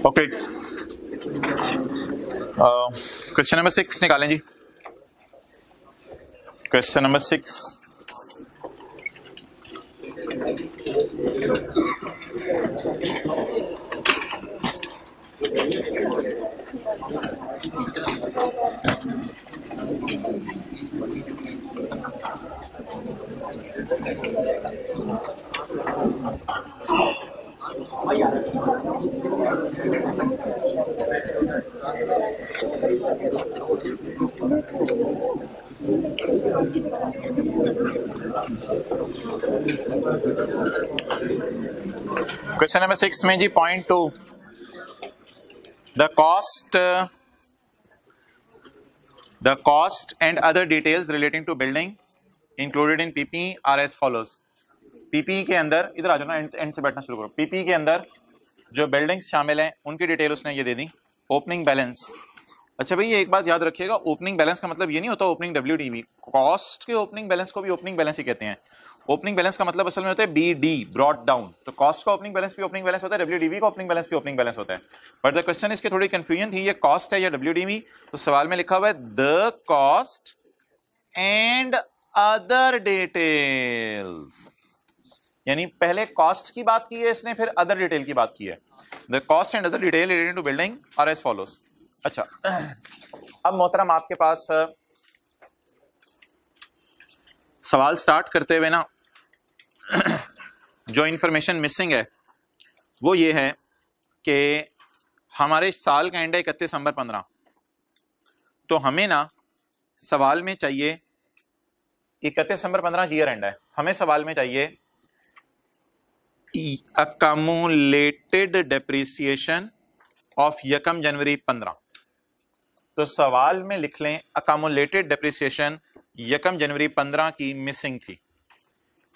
Okay, question number 6 निकालें जी। Question number 6, question number 6 में जी point 2, the cost and other details relating to building included in PP R as follows. PP के अंदर, इधर आ जाओ ना, एंड से बैठना शुरू करो। पीपी के अंदर जो बिल्डिंग्स शामिल हैं उनकी डिटेल उसने ये दे दी। ओपनिंग बैलेंस, अच्छा भाई ये एक बात याद रखिएगा, ओपनिंग बैलेंस का मतलब ये नहीं होता ओपनिंग WDV। कॉस्ट के ओपनिंग बैलेंस को भी ओपनिंग बैलेंस ही कहते हैं। ओपनिंग बैलेंस का मतलब असल में होता है BD, ब्रॉट डाउन। तो कॉस्ट का ओपनिंग बैलेंस भी ओपनिंग बैलेंस होता है, WDV का ओपनिंग बैलेंस भी ओपनिंग बैलेंस होता है। बट द क्वेश्चन इसकी थोड़ी कंफ्यूजन थी, ये कॉस्ट है या WDV। तो सवाल में लिखा हुआ है the cost and other details, यानी पहले कॉस्ट की बात की है इसने, फिर अदर डिटेल की बात की है। The cost and other detail related to building are as follows. अच्छा, अब मोहतरम आपके पास सवाल स्टार्ट करते हुए ना जो इंफॉर्मेशन मिसिंग है वो ये है कि हमारे साल का एंड है 31 दिसंबर 15। तो हमें ना सवाल में चाहिए 31 दिसंबर 15 ईयर एंड है, हमें सवाल में चाहिए अकमुलेटेड डेप्रिसिएशन ऑफ 1 जनवरी 15। तो सवाल में लिख लें अकमुलेटेड डेप्रिसिएशन 1 जनवरी 15 की मिसिंग थी।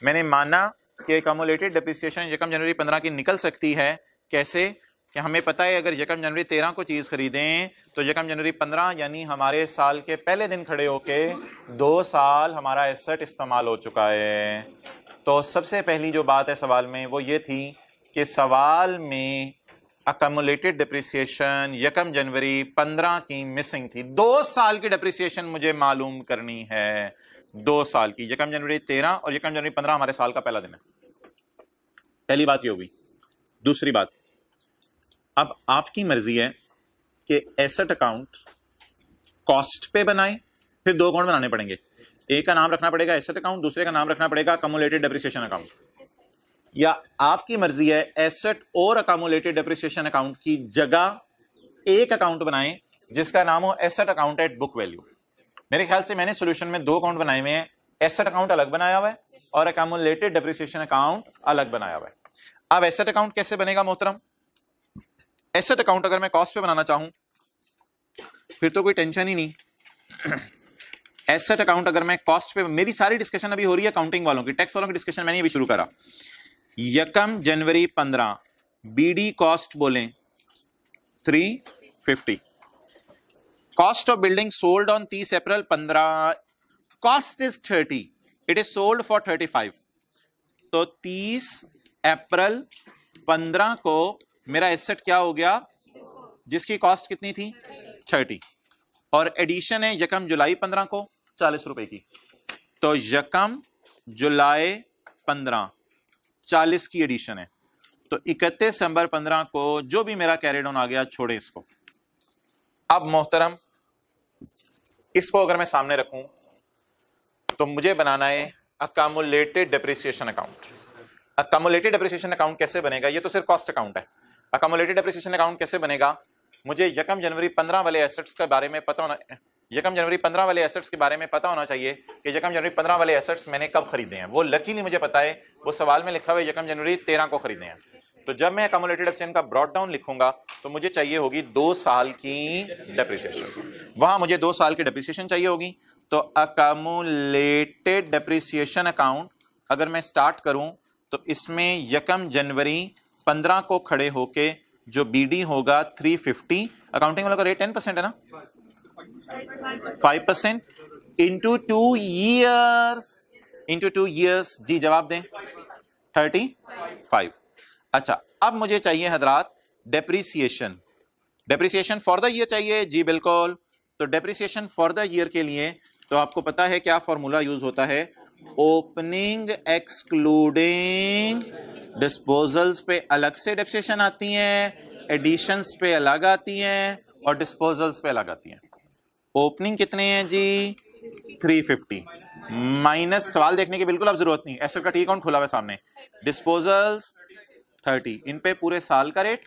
मैंने माना कि अकमुलेटेड डेप्रिसिएशन 1 जनवरी 15 की निकल सकती है। कैसे? कि हमें पता है अगर 1 जनवरी 13 को चीज खरीदें तो 1 जनवरी 15 यानी हमारे साल के पहले दिन खड़े होके 2 साल हमारा एसेट इस्तेमाल हो चुका है। तो सबसे पहली जो बात है सवाल में वो ये थी कि सवाल में अकमुलेटेड डेप्रिसिएशन 1 जनवरी 15 की मिसिंग थी। 2 साल की डेप्रिसिएशन मुझे मालूम करनी है, 2 साल की। 1 जनवरी 13 और 1 जनवरी 15 हमारे साल का पहला दिन है। पहली बात ये होगी। दूसरी बात, अब आपकी मर्जी है कि एसेट अकाउंट कॉस्ट पे बनाएं, फिर 2 अकाउंट बनाने पड़ेंगे। एक का नाम रखना पड़ेगा एसेट अकाउंट, दूसरे का नाम रखना पड़ेगा अकमुलेटेड डेप्रिसिएशन अकाउंट। या आपकी मर्जी है एसेट और अकमुलेटेड डेप्रिसिएशन अकाउंट की जगह एक अकाउंट बनाएं जिसका नाम हो asset account at book value. मेरे ख्याल से मैंने सॉल्यूशन में 2 अकाउंट बनाए हुए हैं, एसेट अकाउंट अलग बनाया हुआ है और अकमुलेटेड डेप्रिसिएशन अकाउंट अलग बनाया हुआ है। अब एसेट अकाउंट कैसे बनेगा मोहतरम? एसेट अकाउंट अगर मैं कॉस्ट पे बनाना चाहूं फिर तो कोई टेंशन ही नहीं। एसेट अकाउंट अगर मैं कॉस्ट पे, मेरी सारी डिस्कशन अभी हो रही है अकाउंटिंग वालों की, टैक्स वालों की डिस्कशन मैंने अभी शुरू करा। 1 जनवरी 15 BD कॉस्ट बोलें 350। Cost of building sold on 30 April 15, cost is 30, it is sold for 35। तो 30 अप्रैल 15 को मेरा एसेट क्या हो गया जिसकी कॉस्ट कितनी थी 30, और एडिशन है 1 जुलाई 15 को 40 रुपए की। तो 1 जुलाई 15 40 की एडिशन है। तो 31 दिसंबर 15 को जो भी मेरा कैरिड ऑन आ गया छोड़े इसको। अब मोहतरम इसको अगर मैं सामने रखूं तो मुझे बनाना है अकमुलेटेड डेप्रिसिएशन अकाउंट। अकमुलेटेड डेप्रिसिएशन अकाउंट कैसे बनेगा? ये तो सिर्फ कॉस्ट अकाउंट है। अकमुलेटेड डेप्रिसिएशन अकाउंट कैसे बनेगा? मुझे 1 जनवरी 15 वाले एसेट्स के बारे में पता होना, 1 जनवरी 15 वाले एसेट्स के बारे में पता होना चाहिए कि 1 जनवरी 15 वाले एसेट्स मैंने कब खरीदे हैं। वो लकीली मुझे पता है, वो सवाल में लिखा हुआ है 1 जनवरी 13 को खरीदे हैं। तो जब मैं अकमुलेटेड डेप्रिसिएशन का ब्रॉट डाउन लिखूंगा तो मुझे चाहिए होगी 2 साल की डेप्रिसिएशन, वहां मुझे 2 साल की डेप्रिसिएशन चाहिए होगी। तो अकमुलेटेड डेप्रिसिएशन अकाउंट अगर मैं स्टार्ट करूं तो इसमें 1 जनवरी 15 को खड़े होके जो BD होगा 350, अकाउंटिंग वालों का रेट 10% है ना, 5% इंटू 2 ईयर्स। जी जवाब दें 35। अच्छा, अब मुझे चाहिए हजरात depreciation, depreciation for the year चाहिए जी, बिल्कुल। तो डेप्रीसिएशन फॉर द ईयर के लिए तो आपको पता है क्या फॉर्मूला यूज होता है, ओपनिंग एक्सक्लूडिंग डिस्पोजल्स पे अलग से डेप्रीसिएशन आती है, एडिशंस पे अलग आती हैं और डिस्पोजल्स पे अलग आती हैं। ओपनिंग कितने हैं जी 350 माइनस, सवाल देखने की बिल्कुल अब जरूरत नहीं, एसेट का टी अकाउंट खुला हुआ सामने, डिस्पोजल्स 30, इन पे पूरे साल का रेट,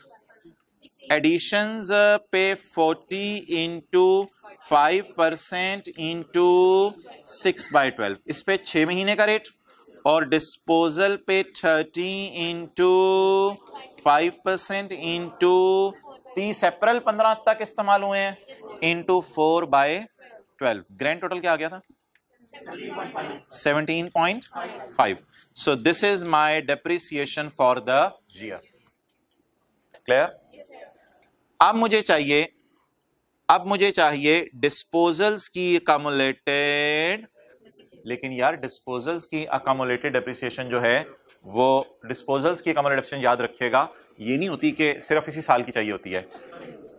एडिशंस पे 40 इंटू 5% इंटू 6/12, इस पे 6 महीने का रेट, और डिस्पोजल पे 30 इंटू 5% इंटू 30 अप्रैल 15 तक इस्तेमाल हुए हैं इंटू 4/12, ग्रैंड टोटल क्या आ गया था 17.5. So this is my depreciation for the year. Clear? अब मुझे चाहिए डिस्पोजल्स की अकामुलेटेड, लेकिन यार डिस्पोजल्स की अकामुलेटेड डेप्रिसिएशन जो है वो, डिस्पोजल्स की अकामुलेटेड डेप्रिसिएशन याद रखिएगा, ये नहीं होती कि सिर्फ इसी साल की चाहिए होती है।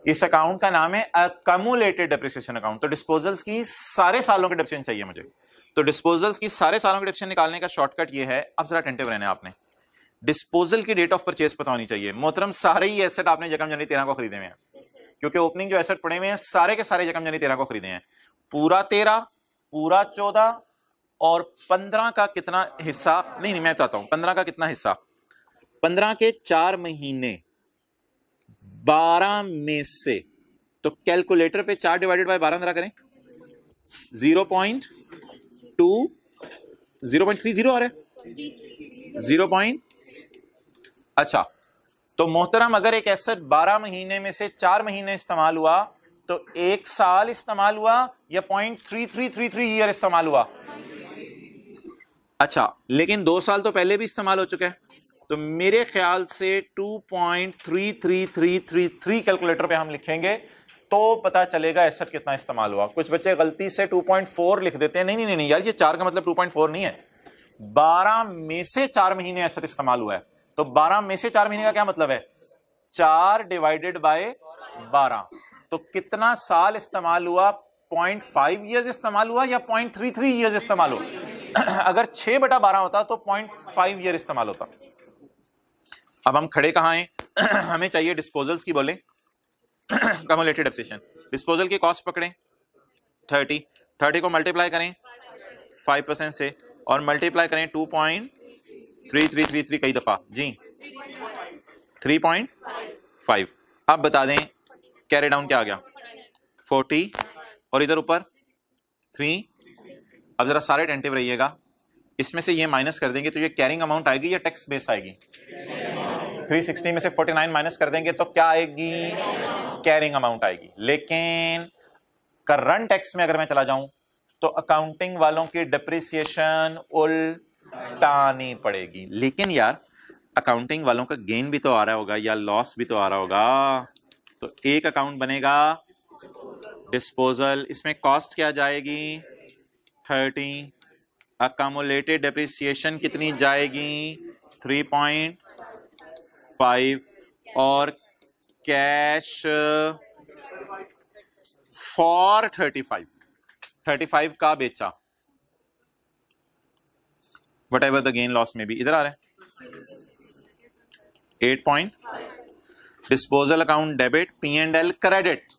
इस अकाउंट का नाम है अकामुलेटेड डेप्रिसिएशन अकाउंट। तो डिस्पोजल्स की सारे सालों की डेप्रिसिएशन चाहिए मुझे, तो डिस्पोजल्स की सारे सालों की डेप्रिसिएशन निकालने का शॉर्टकट ये है, अब जरा अटेंटिव रहना आपने, डिस्पोजल की डेट ऑफ परचेज पता होनी चाहिए। मोहतरम सारे ही एसेट आपने यकम जनवरी 13 को खरीदे हुए हैं, क्योंकि ओपनिंग जो एसेट पड़े हुए हैं सारे के सारे यकम जनवरी 13 को खरीदे हैं, पूरा 13, पूरा 14 और 15 का कितना हिस्सा, नहीं मैं बताता हूं 15 का कितना हिस्सा, 15 के 4 महीने 12 में से, तो कैलकुलेटर पे 4 डिवाइडेड बाय 12 जरा करें, 0.30 आ रहा है 0. अच्छा, तो मोहतरम अगर एक एसेट 12 महीने में से 4 महीने इस्तेमाल हुआ तो 1 साल इस्तेमाल हुआ या 0.3333 ईयर इस्तेमाल हुआ? अच्छा, लेकिन 2 साल तो पहले भी इस्तेमाल हो चुका है, तो मेरे ख्याल से 2.33333 कैलकुलेटर पे हम लिखेंगे तो पता चलेगा एसेट कितना इस्तेमाल हुआ। कुछ बच्चे गलती से 2.4 लिख देते हैं, नहीं नहीं नहीं यार, ये 4 का मतलब 2.4 नहीं है, 12 में से 4 महीने एसेट इस्तेमाल हुआ है। तो 12 में से 4 महीने का क्या मतलब है, 4 डिवाइडेड बाय 12, तो कितना साल इस्तेमाल हुआ, 0.5 ईयर्स इस्तेमाल हुआ या 0.33 ईयर्स इस्तेमाल हुआ? अगर 6/12 होता तो 0.5 ईयर इस्तेमाल होता। अब हम खड़े कहां हैं? हमें चाहिए डिस्पोजल्स की, बोले कम्युलेटेड डेप्रिसिएशन। डिस्पोजल की कॉस्ट पकड़ें 30 को मल्टीप्लाई करें 5% से और मल्टीप्लाई करें 2.3333 कई दफा जी 3.5। अब बता दें कैरी डाउन क्या आ गया 40 और इधर ऊपर 3। अब जरा सारे अटेंटिव रहिएगा, इसमें से ये माइनस कर देंगे तो ये कैरिंग अमाउंट आएगी या टैक्स बेस आएगी? 360 में से 49 माइनस कर देंगे तो क्या आएगी, कैरिंग अमाउंट आएगी। लेकिन करंट टैक्स में अगर मैं चला जाऊं तो अकाउंटिंग वालों की डिप्रिसिएशन उल्टानी पड़ेगी। लेकिन यार अकाउंटिंग वालों का गेन भी तो आ रहा होगा या लॉस भी तो आ रहा होगा, तो एक अकाउंट बनेगा डिस्पोजल, इसमें कॉस्ट क्या जाएगी 30, अकामुलेटेड डेप्रिसिएशन कितनी जाएगी 3.5 और कैश फॉर 35 का बेचा, what ever the gain loss में भी इधर आ रहा है 8 point. Disposal account debit, P&L credit,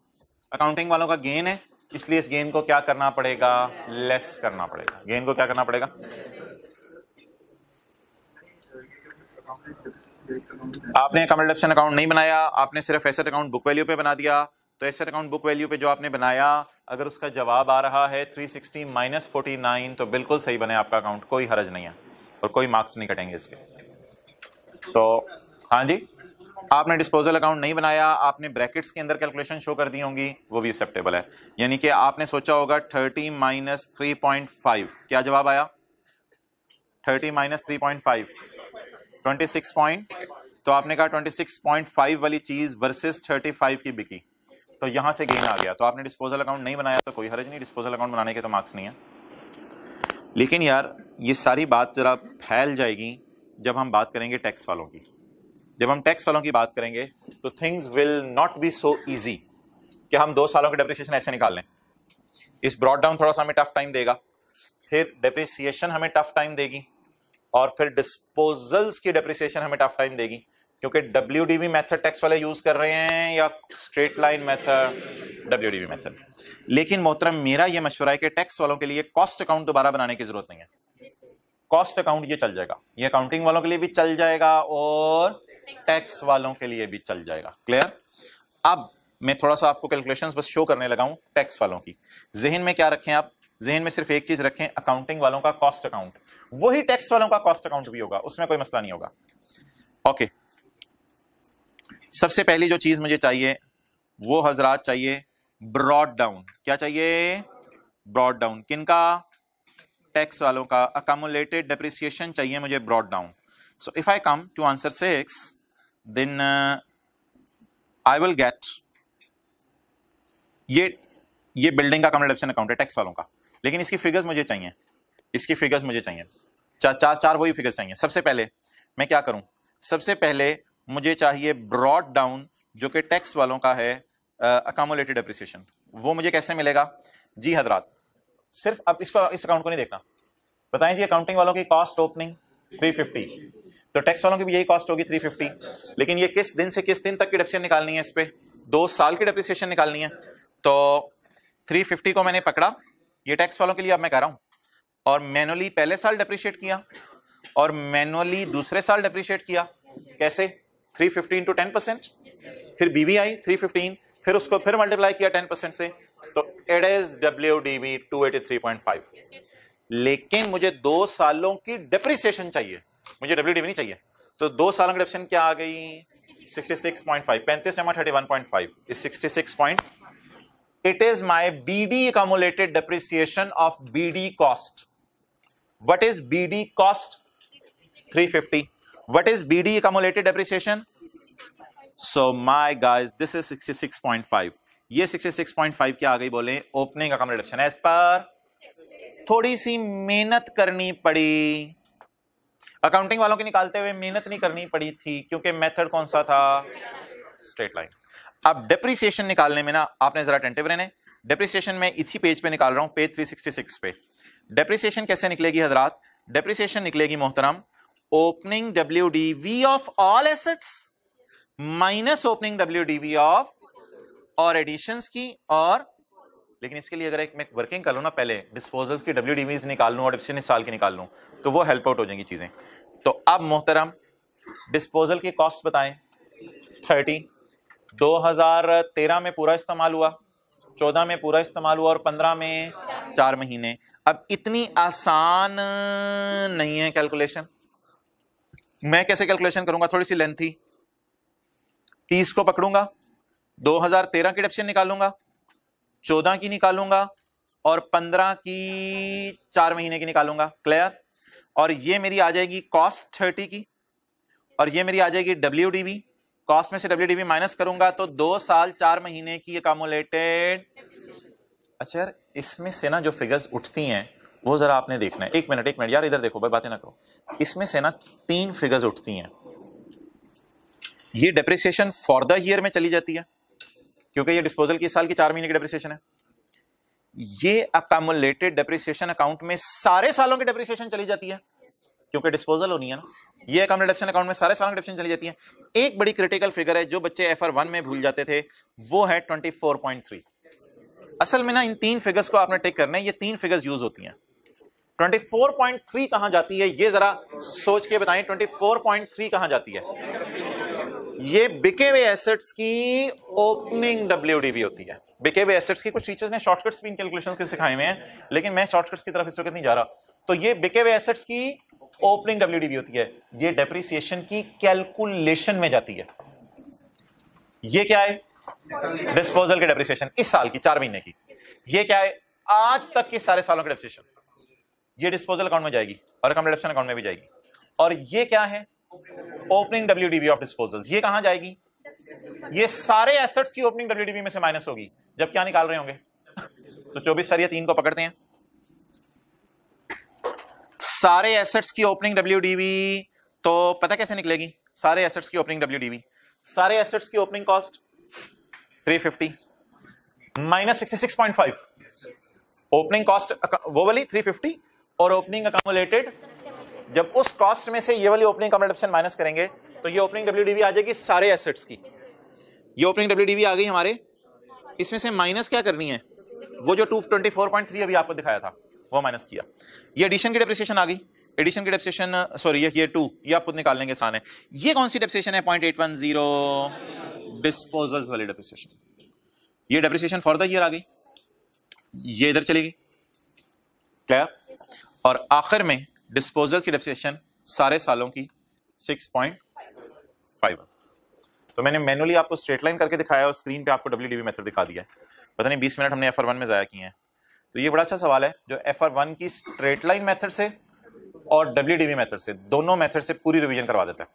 accounting वालों का गेन है इसलिए इस गेन को क्या करना पड़ेगा, लेस करना पड़ेगा। गेन को क्या करना पड़ेगा, आपने कमर्शियल अकाउंट नहीं बनाया, आपने सिर्फ एसेट अकाउंट बुक वैल्यू पे बना दिया, तो एसेट अकाउंट बुक वैल्यू पे जो आपने बनाया अगर उसका जवाब आ रहा है 360 माइनस 49 तो बिल्कुल सही बने आपका अकाउंट, कोई हरज नहीं है और कोई मार्क्स नहीं कटेंगे इसके। तो हाँ जी, आपने डिस्पोजल अकाउंट नहीं बनाया, आपने ब्रैकेट्स के अंदर कैलकुलेशन शो कर दी होंगी, वो भी एक्सेप्टेबल है। यानी कि आपने सोचा होगा 30 माइनस 3.5, क्या जवाब आया 30 माइनस 3.5 26 पॉइंट, तो आपने कहा 26.5 वाली चीज वर्सेस 35 की बिकी, तो यहां से गेन आ गया। तो आपने डिस्पोजल अकाउंट नहीं बनाया तो कोई हर्ज नहीं, डिस्पोजल अकाउंट बनाने के तो मार्क्स नहीं है। लेकिन यार ये सारी बात जरा फैल जाएगी जब हम बात करेंगे टैक्स वालों की। जब हम टैक्स वालों की बात करेंगे तो things will not be so easy कि हम 2 सालों की डेप्रिसिएशन ऐसे निकाल लें। इस ब्रॉड डाउन थोड़ा सा हमें टफ टाइम देगा, फिर डेप्रिसिएशन हमें टफ टाइम देगी, और फिर डिस्पोजल्स की डेप्रिसिएशन हमें टफ टाइम देगी, क्योंकि WDV मेथड टैक्स वाले यूज कर रहे हैं या straight line method, WDV method. लेकिन मोहतरम मेरा यह मशवरा है कि टैक्स वालों के लिए कॉस्ट अकाउंट दोबारा बनाने की जरूरत नहीं है। कॉस्ट अकाउंट ये चल जाएगा, ये अकाउंटिंग वालों के लिए भी चल जाएगा और टैक्स वालों के लिए भी चल जाएगा। क्लियर? अब मैं थोड़ा सा आपको कैलकुलेशंस बस शो करने लगा हूं टैक्स वालों की। जहन में क्या रखें आप? जहन में सिर्फ एक चीज रखें, अकाउंटिंग वालों का कॉस्ट अकाउंट वही टैक्स वालों का कॉस्ट अकाउंट भी होगा, उसमें कोई मसला नहीं होगा। ओके, सबसे पहली जो चीज मुझे चाहिए वो हजरात चाहिए ब्रॉड डाउन। क्या चाहिए? Brought down. किनका? टैक्स वालों का। अकम्युलेटेड डेप्रिसिएशन चाहिए मुझे breakdown. So if I come to answer 6 then I will get ये बिल्डिंग का कम्युलेशन अकाउंट है टैक्स वालों का, लेकिन इसकी फिगर्स मुझे चाहिए, इसकी फिगर्स मुझे चाहिए, चार वही फिगर्स चाहिए। सबसे पहले मैं क्या करूं? सबसे पहले मुझे चाहिए ब्रॉड डाउन जो कि टैक्स वालों का है अकम्युलेटेड डेप्रिसिएशन। वो मुझे कैसे मिलेगा जी हजरात? सिर्फ अब इस अकाउंट को नहीं देखना, बताएं जी अकाउंटिंग वालों की कॉस्ट ओपनिंग 350, तो टैक्स वालों की भी यही कॉस्ट होगी 350, लेकिन ये किस दिन से किस दिन तक की डेप्रिसिएशन निकालनी है? इस पे 2 साल की डेप्रिसिएशन निकालनी है। तो 350 को मैंने पकड़ा, ये टैक्स वालों के लिए अब मैं कह रहा हूं, और मैनुअली पहले साल डेप्रिशिएट किया और मैनुअली दूसरे साल डेप्रिशिएट किया। कैसे? 350 इंटू 10%, फिर बीवी आई 315, फिर उसको फिर मल्टीप्लाई किया 10% से, तो इट इज WDV 283.5। लेकिन मुझे 2 सालों की डेप्रिसिएशन चाहिए, मुझे WDV नहीं चाहिए। तो 2 सालों की डेप्रिसिएशन क्या आ गई? 66.5, 35 से 31.5 is 66. It is my BD accumulated depreciation of BD cost. What is BD cost? 350. What is BD accumulated depreciation? So my guys, this is 66.5. ये 66.5 क्या आ गई बोले? Opening accumulated depreciation। As per थोड़ी सी मेहनत करनी पड़ी, अकाउंटिंग वालों की निकालते हुए मेहनत नहीं करनी पड़ी थी, क्योंकि मेथड कौन सा था? Straight line. अब डेप्रिसिएशन निकालने में ना आपने जरा अटेंटिव रहना। डेप्रिसिएशन में इसी पेज पे निकाल रहा हूं, पेज 366 पे। डेप्रिसिएशन कैसे निकलेगी हजरात? डेप्रिसिएशन निकलेगी मोहतरम opening WDV of all assets minus opening WDV of और एडिशंस की, और लेकिन इसके लिए अगर एक मैं वर्किंग कर लूं ना, पहले डिस्पोजल्स की WDVs निकाल लूं और डिप्रिसिएशन इस साल की निकाल लूं, तो वो हेल्प आउट हो जाएंगी चीजें। तो अब मोहतरम डिस्पोजल की कॉस्ट बताएं। 30 2013 में पूरा इस्तेमाल हुआ, 14 में पूरा इस्तेमाल हुआ और 15 में 4 महीने। अब इतनी आसान नहीं है कैलकुलेशन। मैं कैसे कैलकुलेशन करूंगा? थोड़ी सी लेंथी। 30 को पकड़ूंगा, 2013 की डेप्रिसिएशन निकालूंगा, 14 की निकालूंगा और 15 की 4 महीने की निकालूंगा। क्लियर? और ये मेरी आ जाएगी कॉस्ट 30 की, और ये मेरी आ जाएगी WDV। कॉस्ट में से WDV माइनस करूंगा तो 2 साल 4 महीने की अकामुलेटेड। अच्छा यार, इसमें से ना जो फिगर्स उठती हैं वो जरा आपने देखना है। एक मिनट यार, इधर देखो भाई, बातें ना करो। इसमें से ना 3 फिगर्स उठती हैं। ये डेप्रिसिएशन फॉर द ईयर में चली जाती है, क्योंकि ये डिस्पोजल की साल की 4 महीने की डेप्रिसिएशन है। ये अकामुलेटेड डेप्रिसिएशन अकाउंट में सारे सालों की डेप्रिसिएशन चली जाती है, क्योंकि डिस्पोजल होनी है ना। ये अकाउंट अकाउंट में सारे सालों की डेप्रिसिएशन चली जाती है। एक बड़ी क्रिटिकल फिगर है जो बच्चे FR1 में भूल जाते थे, वो है 24.3। असल में ना इन 3 फिगर्स को आपने टिक करना है। ये 3 फिगर्स यूज होती हैं। 24.3 कहां जाती है ये जरा सोच के बताएं। 24.3 कहां जाती है? ये बिके हुए एसेट्स की ओपनिंग WDV होती है। बिके हुए एसेट्स की कुछ टीचर्स ने शॉर्टकट्स भी इन कैलकुलेशंस के सिखाए हुए हैं, लेकिन मैं शॉर्टकट्स की तरफ इस वक्त नहीं जा रहा। तो ये बिके हुए एसेट्स की ओपनिंग WDV होती है। ये डेप्रिसिएशन की कैलकुलेशन में जाती है। ये क्या है? डिस्पोजल की डेप्रिसिएशन इस साल की 4 महीने की। ये क्या है? आज तक के सारे सालों की डेप्रिसिएशन। ये डिस्पोजल अकाउंट में जाएगी और अकाउंट में भी जाएगी। और ये क्या है? Opening WDV of disposals. ये कहां जाएगी? ये सारे एसेट्स की ओपनिंग WDV में से माइनस होगी जब क्या निकाल रहे होंगे। तो 24 सारी 3 को पकड़ते हैं। सारे एसेट्स की ओपनिंग WDV तो पता कैसे निकलेगी? सारे एसेट्स की ओपनिंग WDV, सारे एसेट्स की opening cost 350 minus 66.5, opening cost वो वाली 350 और ओपनिंग अकामुलेटेड, जब उस कॉस्ट में से ये वाली ओपनिंग अकामुलेशन माइनस करेंगे तो ये ओपनिंग WDV आ जाएगी सारे एसेट्स की। ये ओपनिंग WDV आ गई हमारे, इसमें से माइनस क्या करनी है, वो जो 224.3 अभी आपको दिखाया था वो माइनस किया। ये एडिशन की डेप्रिसिएशन आ गई, एडिशन की डेप्रिसिएशन सॉरी ये 2 ये आप खुद निकाल लेंगे, आसान है। ये कौन सी डेप्रिसिएशन है, 0.810 डिस्पोजल्स वाली डेप्रिसिएशन। ये डेप्रिसिएशन फॉर द ईयर आ गई, ये इधर चलेगी, क्लियर। और आखिर में डिस्पोजल्स की डेप्रिसिएशन सारे सालों की 6.5। तो मैंने मैनुअली आपको स्ट्रेट लाइन करके दिखाया और स्क्रीन पे आपको WDV मेथड दिखा दिया है। पता नहीं 20 मिनट हमने FR1 में जाया किए हैं। तो ये बड़ा अच्छा सवाल है जो FR1 की स्ट्रेट लाइन मेथड से और WDV मेथड से, दोनों मेथड से पूरी रिवीजन करवा देता है।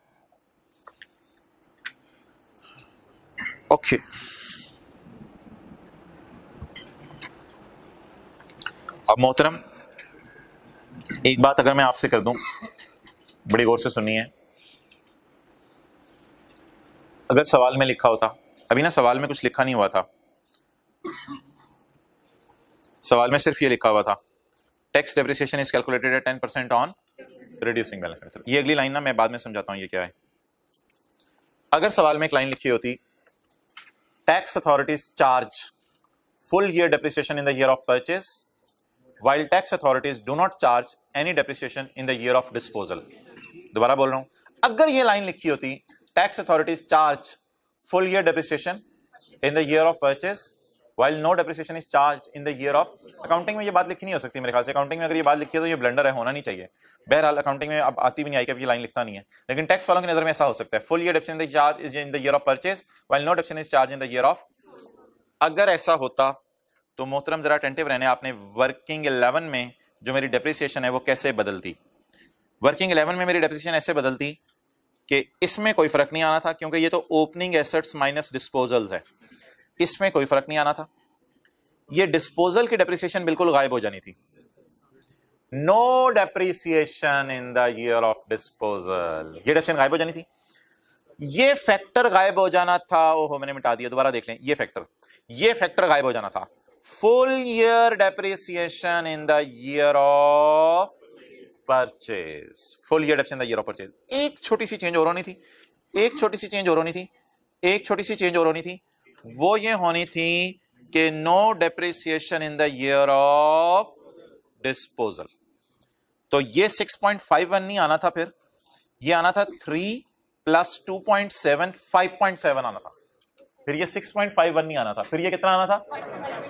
ओके, अब मोहतरम एक बात अगर मैं आपसे कर दूं, बड़ी गौर से सुनिए। अगर सवाल में लिखा होता, अभी ना सवाल में कुछ लिखा नहीं हुआ था, सवाल में सिर्फ ये लिखा हुआ था tax depreciation is calculated at 10% on reducing balance method. ये अगली लाइन ना मैं बाद में समझाता हूं ये क्या है। अगर सवाल में एक लाइन लिखी होती tax authorities charge full year depreciation in the year of purchase while tax authorities do not charge any depreciation in the year of disposal। दोबारा बोल रहा हूं, अगर ये लाइन लिखी होती tax authorities charge full year depreciation in the year of purchase while no depreciation is charged in the year of, accounting में ये बात लिखी नहीं हो सकती मेरे ख्याल से। अकाउंटिंग में अगर ये बात लिखी है तो ये ब्लंडर है, होना नहीं चाहिए। बहरहाल अकाउंटिंग में अब आती भी नहीं आई कि अब ये लाइन लिखता नहीं है, लेकिन टैक्स वालों की नजर में ऐसा हो सकता है full year depreciation in the charge is in the year of purchase while no depreciation is charged in the year of। अगर ऐसा होता तो मोहतरम जरा अटेंटिव रहने, आपने वर्किंग 11 में जो मेरी डेप्रिसिएशन है वो कैसे बदलती। वर्किंग 11 में मेरी डेप्रिसिएशन ऐसे बदलती कि इसमें कोई फर्क नहीं आना था क्योंकि ये तो ओपनिंग एसेट्स माइनस डिस्पोजल्स है, इसमें कोई फर्क नहीं आना था। ये डिस्पोजल की डेप्रिसिएशन बिल्कुल गायब हो जानी थी, no depreciation in the year of disposal, ये डेप्रिसिएशन गायब हो जानी थी। ये फैक्टर गायब हो जाना था, ओहो मैंने मिटा दिया, दोबारा देख लें, ये फैक्टर गायब हो जाना था। Full year depreciation in the year of purchase, full year depreciation in the year of purchase. एक छोटी सी चेंज और होनी थी, वो ये होनी थी कि no depreciation in the year of disposal. तो ये 6.51 नहीं आना था, फिर ये आना था 3 + 2.7 5.7 आना था, फिर ये 6.51 नहीं आना था, फिर ये कितना आना था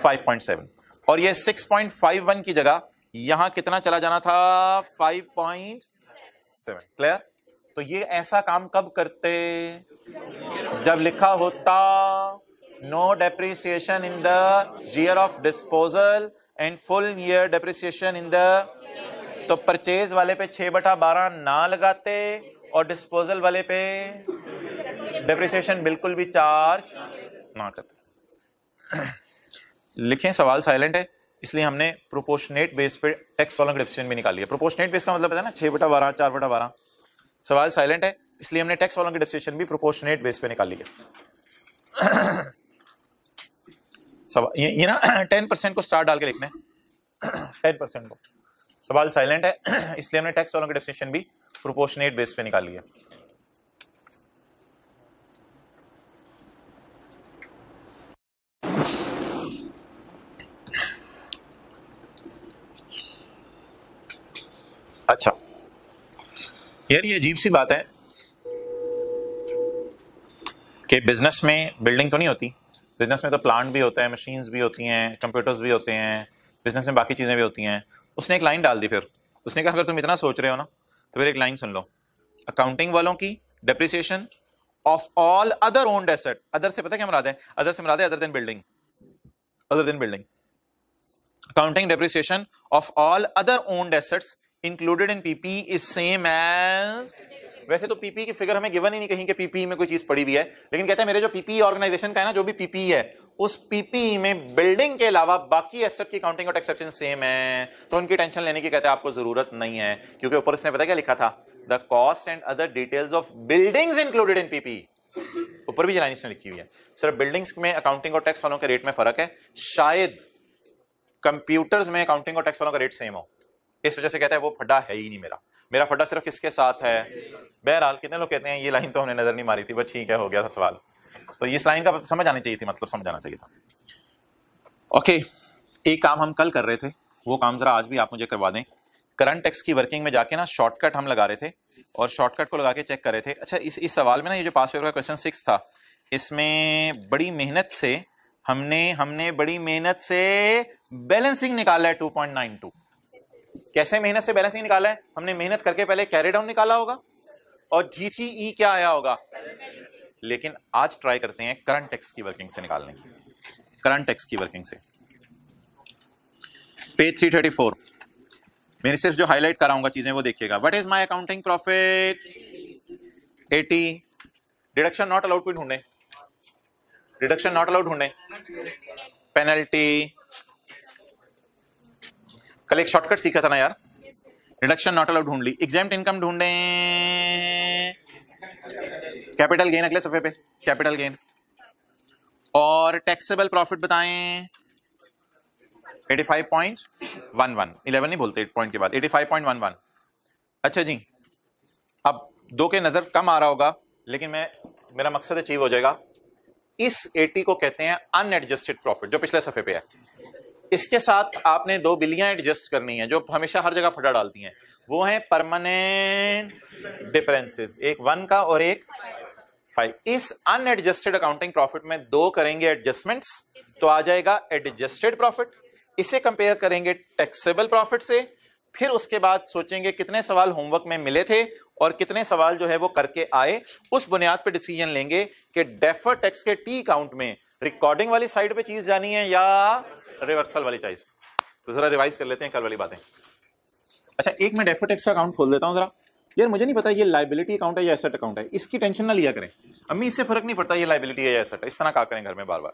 5.7, और ये 6.51 की जगह यहां कितना चला जाना था 5.7। क्लियर। तो ये ऐसा काम कब करते, जब लिखा होता no depreciation in the year of disposal and full year depreciation in the, तो परचेज वाले पे 6/12 ना लगाते और डिस्पोजल वाले पे डेप्रिसिएशन बिल्कुल भी चार्ज ना करते। लिखें सवाल साइलेंट है इसलिए हमने प्रोपोर्शनेट बेस पे टैक्स वालों की डेप्रिसिएशन भी निकाली है। प्रोपोर्शनेट बेस का मतलब है ना 6/12 4/12। सवाल साइलेंट है इसलिए हमने टैक्स वालों की डेप्रिसिएशन भी प्रोपोर्शनेट बेस पे निकाली है। ये ना 10% को स्टार डाल के लिखना है 10% को। सवाल साइलेंट है इसलिए हमने टैक्स वालों की डेप्रिसिएशन भी प्रोपोर्शनेट बेस पे निकाली है। अच्छा यार ये अजीब सी बात है कि बिजनेस में बिल्डिंग तो नहीं होती, बिजनेस में तो प्लांट भी होता है, मशीन्स भी होती हैं, कंप्यूटर्स भी होते हैं, बिजनेस में बाकी चीजें भी होती हैं। उसने एक लाइन डाल दी, फिर उसने कहा अगर तुम इतना सोच रहे हो ना तो फिर एक लाइन सुन लो, अकाउंटिंग वालों की depreciation of all other owned asset. Other से पता क्या मुराद है, अदर से मुराद है other than building, accounting depreciation of all other owned assets included in PP is same as. वैसे तो पीपी की फिगर हमें गिवन ही नहीं कहीं कि पीपी में कोई चीज पड़ी भी है, लेकिन कहते हैं मेरे जो पीपी ऑर्गेनाइजेशन का है ना, जो भी पीपी है उस पीपी में बिल्डिंग के अलावा बाकी एसेट की काउंटिंग और टैक्सेशन सेम है, तो उनकी टेंशन लेने की कहते हैं आपको जरूरत नहीं है, क्योंकि ऊपर इसने पता क्या लिखा था the cost and other details of buildings included in PP. ऊपर भी लाइन इसने लिखी हुई है। सिर्फ बिल्डिंग्स में अकाउंटिंग और टैक्स वालों के रेट में फर्क है, शायद कंप्यूटर्स में अकाउंटिंग और टैक्स वालों का रेट सेम हो, इस वजह से कहता है वो फड्डा है ही नहीं मेरा फड्डा सिर्फ किसके साथ है। बहरहाल कितने लोग कहते हैं ये लाइन तो हमने नजर नहीं मारी थी, बस ठीक है हो गया था सवाल। तो इस लाइन का समझ आनी चाहिए थी, मतलब समझ आना चाहिए था। ओके, एक काम हम कल कर रहे थे, वो काम जरा आज भी आप मुझे करवा दें। करंट टैक्स की वर्किंग में जाके ना शॉर्टकट हम लगा रहे थे और शॉर्टकट को लगा के चेक कर रहे थे। अच्छा, इस सवाल में ना ये जो पास पेपर का क्वेश्चन 6 था, इसमें बड़ी मेहनत से हमने बड़ी मेहनत से बैलेंसिंग निकाला है 2.92। कैसे मेहनत से बैलेंसिंग निकाला है? हमने मेहनत करके पहले कैरी डाउन निकाला होगा और जीटीई क्या आया होगा। लेकिन आज ट्राई करते हैं करंट टैक्स की वर्किंग से निकालने की, करंट टैक्स की वर्किंग से। पेज 334 मैंने सिर्फ जो हाईलाइट कराऊंगा चीजें वो देखिएगा। What is my accounting profit 80। Deduction not allowed कोई ढूंढे, डिडक्शन नॉट अलाउड ढूंढे। पेनल्टी, कल एक शॉर्टकट सीखा था ना यार, डिडक्शन नॉट अलाउड ढूंढ ली। एग्जाम्प्ट इनकम ढूंढे, कैपिटल गेन अगले सफे पे, कैपिटल गेन। और टैक्सेबल प्रॉफिट बताएं 85.11, 11 नहीं बोलते 8 पॉइंट के बाद, 85.11। अच्छा जी, अब दो के नजर कम आ रहा होगा, लेकिन मेरा मकसद अचीव हो जाएगा। इस 80 को कहते हैं अनएडजस्टेड प्रॉफिट, जो पिछले सफे पे है। इसके साथ आपने दो बिलियां एडजस्ट करनी है जो हमेशा हर जगह फटा डालती हैं, वो है परमानेंट डिफरेंसेस, एक 1 का और एक 5। इस अनएडजस्टेड अकाउंटिंग प्रॉफिट में दो करेंगे एडजस्टमेंट्स तो आ जाएगा एडजस्टेड प्रॉफिट। इसे कंपेयर करेंगे टैक्सेबल प्रॉफिट से, फिर उसके बाद सोचेंगे कितने सवाल होमवर्क में मिले थे और कितने सवाल जो है वो करके आए। उस बुनियाद पे डिसीजन लेंगे कि डेफर्ड टैक्स के टी अकाउंट में रिकॉर्डिंग वाली साइड पे चीज जानी है या रिवर्सल वाली चीज। तो जरा रिवाइज कर लेते हैं कल वाली बातें। अच्छा, एक मैं डेफर्ड टैक्स का अकाउंट खोल देता हूं जरा। यार मुझे नहीं पता ये लायबिलिटी अकाउंट है या एसेट अकाउंट है, इसकी टेंशन ना लिया करें। अम्मी इससे फर्क नहीं पड़ता ये लायबिलिटी है या एसेट है, इस तरह कहा करें घर में बार बार,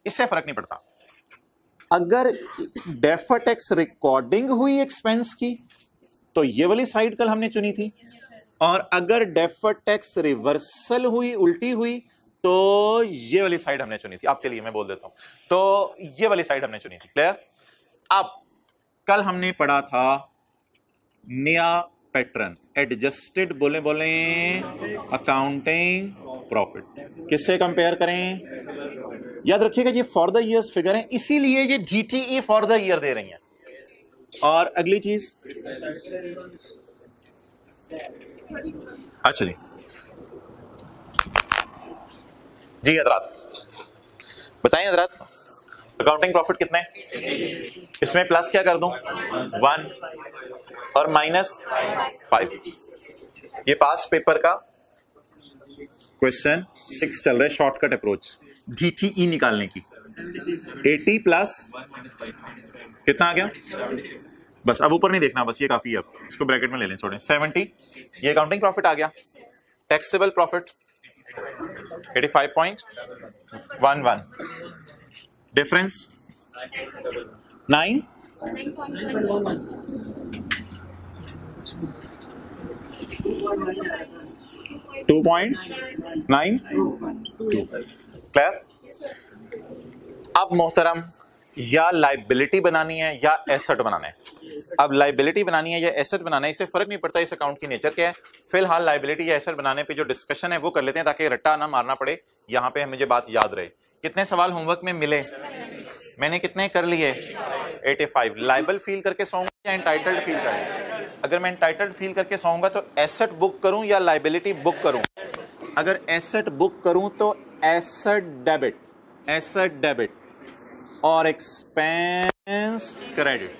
इससे फर्क नहीं पड़ता। अगर डेफर्ड टैक्स रिकॉर्डिंग हुई एक्सपेंस की तो ये वाली साइड कल हमने चुनी थी, और अगर डेफर्ड टैक्स रिवर्सल हुई, उल्टी हुई, तो ये वाली साइड हमने चुनी थी। आपके लिए मैं बोल देता हूं, तो ये वाली साइड हमने चुनी थी। क्लियर? अब कल हमने पढ़ा था नया पैटर्न, एडजस्टेड बोले अकाउंटिंग प्रॉफिट। किससे कंपेयर करें? याद रखिएगा ये फॉर द ईयर्स फिगर है, इसीलिए ये जीटीई फॉर द ईयर दे रही हैं। और अगली चीज, अच्छा जी हजरात बताइए हजरात, अकाउंटिंग प्रॉफिट कितने? इसमें प्लस क्या कर दूं? 1 और -5। ये पास पेपर का क्वेश्चन 6 चल रहा है, शॉर्टकट अप्रोच जीटीई निकालने की। 80 प्लस कितना आ गया? बस अब ऊपर नहीं देखना, बस ये काफी है, अब इसको ब्रैकेट में ले लें, छोड़ें। 70 ये अकाउंटिंग प्रॉफिट आ गया। Taxable profit 85.11, difference 9 2.92। क्लियर? अब मोहतरम, या लाइबिलिटी बनानी है या एसेट बनाना है। अब लाइबिलिटी बनानी है या एसेट बनाना है, इससे फर्क नहीं पड़ता इस अकाउंट की नेचर क्या है। फिलहाल लाइबिलिटी या एसेट बनाने पे जो डिस्कशन है वो कर लेते हैं ताकि रट्टा ना मारना पड़े, यहां पे मुझे बात याद रहे। कितने सवाल होमवर्क में मिले? मैंने कितने कर लिए? 85। लाइबल फील करके सोऊंगा या एंटाइटल्ड फील करूं? अगर मैं एंटाइटल्ड फील करके सोऊंगा तो एसेट बुक करूं या लाइबिलिटी बुक करूं? अगर एसेट बुक करूं तो एसेट डेबिट और एक्सपेंस क्रेडिट।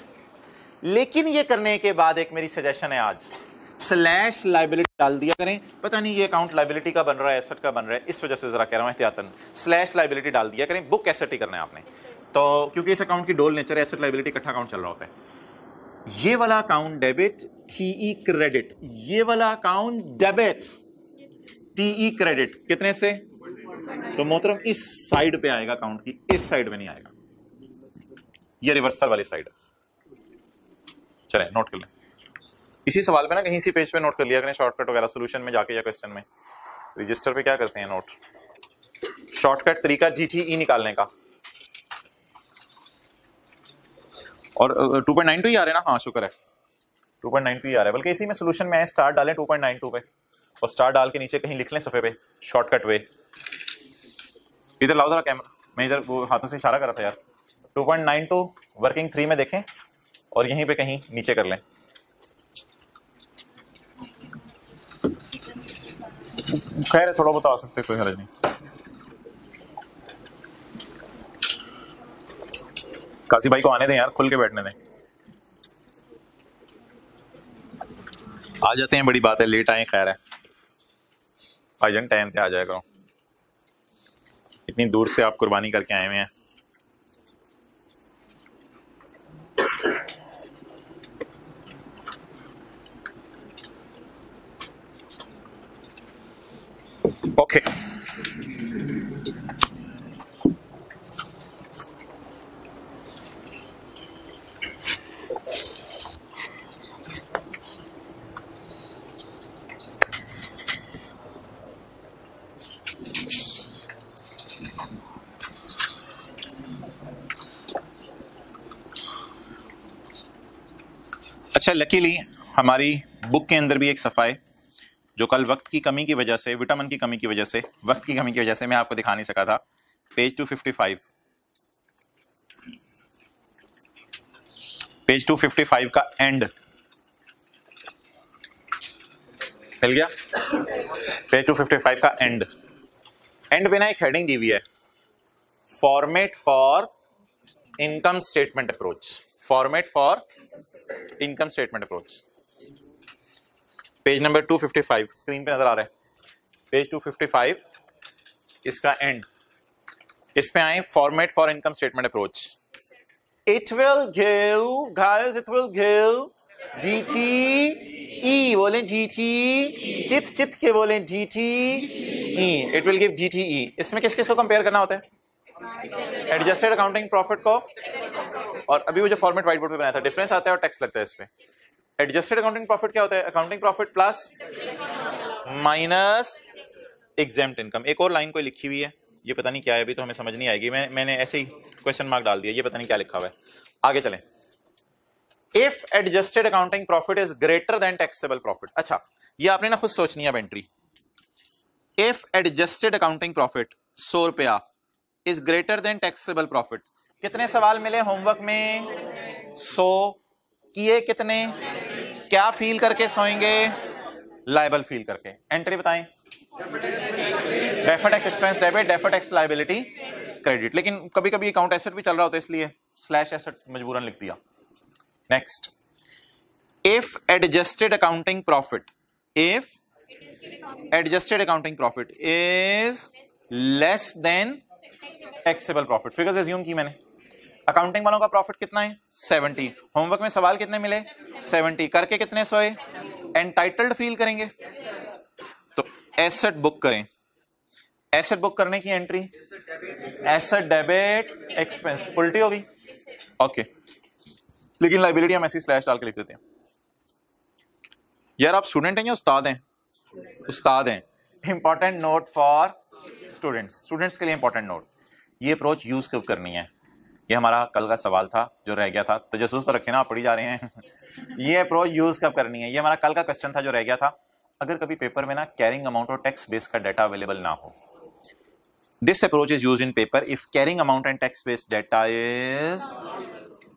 लेकिन ये करने के बाद एक मेरी सजेशन है, आज स्लैश लाइबिलिटी डाल दिया करें। पता नहीं ये अकाउंट लाइबिलिटी का बन रहा है एसेट का बन रहा है, इस वजह से जरा कह रहा हूं एहतियातन स्लैश लाइबिलिटी डाल दिया करें। बुक एसेट ही करना है आपने, तो क्योंकि इस अकाउंट की डोल नेचर है, एसेट लाइबिलिटी इकट्ठा अकाउंट चल रहा होता है। ये वाला अकाउंट डेबिट टीई क्रेडिट, ये वाला अकाउंट डेबिट टीई क्रेडिट। कितने से? तो मोहतरम इस साइड पे आएगा अकाउंट की, इस साइड में नहीं आएगा, ये रिवर्सल वाली साइड है। चलें नोट कर लें। इसी सवाल पे ना कहीं सी पेज पे नोट कर लिया करें शॉर्टकट वगैरह सोल्यूशन में जाके या क्वेश्चन में। रजिस्टर पे क्या करते हैं नोट, शॉर्टकट तरीका GTE निकालने का। और 2.92 ही आ रहे हैं ना, हाँ शुक्र है 2.92 ही आ रहा है, बल्कि इसी में सोल्यूशन में स्टार डालें 2.92 पे और स्टार डाल के नीचे कहीं लिख लें सफे पे शॉर्टकट वे। इधर लाओ जरा कैमरा, मैं इधर वो हाथों से इशारा कर रहा था यार। 2.92 वर्किंग 3 में देखें और यहीं पे कहीं नीचे कर लें। खैर थोड़ा बता सकते, कोई हर्ज नहीं। काजी भाई को आने दें यार, खुल के बैठने दें। आ जाते हैं, बड़ी बात है, लेट आए खैर है, भाईजान टाइम पे आ जाया करो, इतनी दूर से आप कुर्बानी करके आए हुए हैं। ओके अच्छा, लकीली हमारी बुक के अंदर भी एक सफ़ा है जो कल वक्त की कमी की वजह से, विटामिन की कमी की वजह से, वक्त की कमी की वजह से मैं आपको दिखा नहीं सका था। पेज 255, पेज 255 का एंड मिल गया। पेज 255 का एंड पे ना एक हेडिंग दी हुई है, format for income statement approach. Format for income statement approach, page number 255 screen पे नजर आ रहा है। पेज 255 इसका एंड, इस पे आए, format for income statement approach. It will give guys, it will give GTE, बोले GTE, चित के बोले GTE, it will give GTE। इसमें किस किस को कंपेयर करना होता है? एडजस्टेड अकाउंटिंग प्रॉफिट को, और अभी वो जो फॉर्मेट व्हाइट बोर्ड पे बनाया था, डिफरेंस आता है और टेक्स्ट लगता है इस पे। एडजस्टेड अकाउंटिंग प्रॉफिट क्या होता है? Accounting profit plus minus exempt income. एक और लाइन कोई लिखी हुई है, ये पता नहीं क्या है, अभी तो हमें समझ नहीं आएगी, मैंने ऐसे ही क्वेश्चन मार्क डाल दिया, ये पता नहीं क्या लिखा हुआ है। आगे चलें। If adjusted accounting profit is greater than taxable profit. अच्छा, ये आपने ना खुद सोचनी है अब entry. If adjusted accounting profit 100 रुपया is greater than taxable profit. कितने सवाल मिले होमवर्क में? 100 किए कितने? क्या फील करके सोएंगे? लायबल फील करके। एंट्री बताएं। Deferred tax expense debit, deferred tax liability credit. लेकिन कभी कभी अकाउंट एसेट भी चल रहा होता है, इसलिए स्लैश एसेट मजबूरन लिख दिया। Next, if adjusted accounting profit, if adjusted accounting profit is less than taxable profit. Figures assume की मैंने। अकाउंटिंग वालों का प्रॉफिट कितना है? 70। होमवर्क में सवाल कितने मिले? 70। करके कितने सोए? एंटाइटल्ड फील करेंगे तो एसेट बुक करें। एसेट बुक करने की एंट्री एसेट डेबिट एक्सपेंस, उल्टी होगी। ओके, लेकिन लाइबिलिटी हम ऐसी स्लैश डाल के लिख देते हैं। यार आप स्टूडेंट हैं या उस्ताद हैं? उस्ताद हैं। Important note for students, students के लिए इंपॉर्टेंट नोट। ये अप्रोच यूज कब करनी है? ये हमारा कल का सवाल था जो रह गया था, तजस्सुस तो रखे ना, आप पढ़ी जा रहे हैं। ये अप्रोच यूज कब करनी है? ये हमारा कल का क्वेश्चन था जो रह गया था। अगर कभी पेपर में ना कैरिंग अमाउंट और टैक्स बेस का डाटा अवेलेबल ना हो, this approach is used in paper if carrying amount and tax base data is,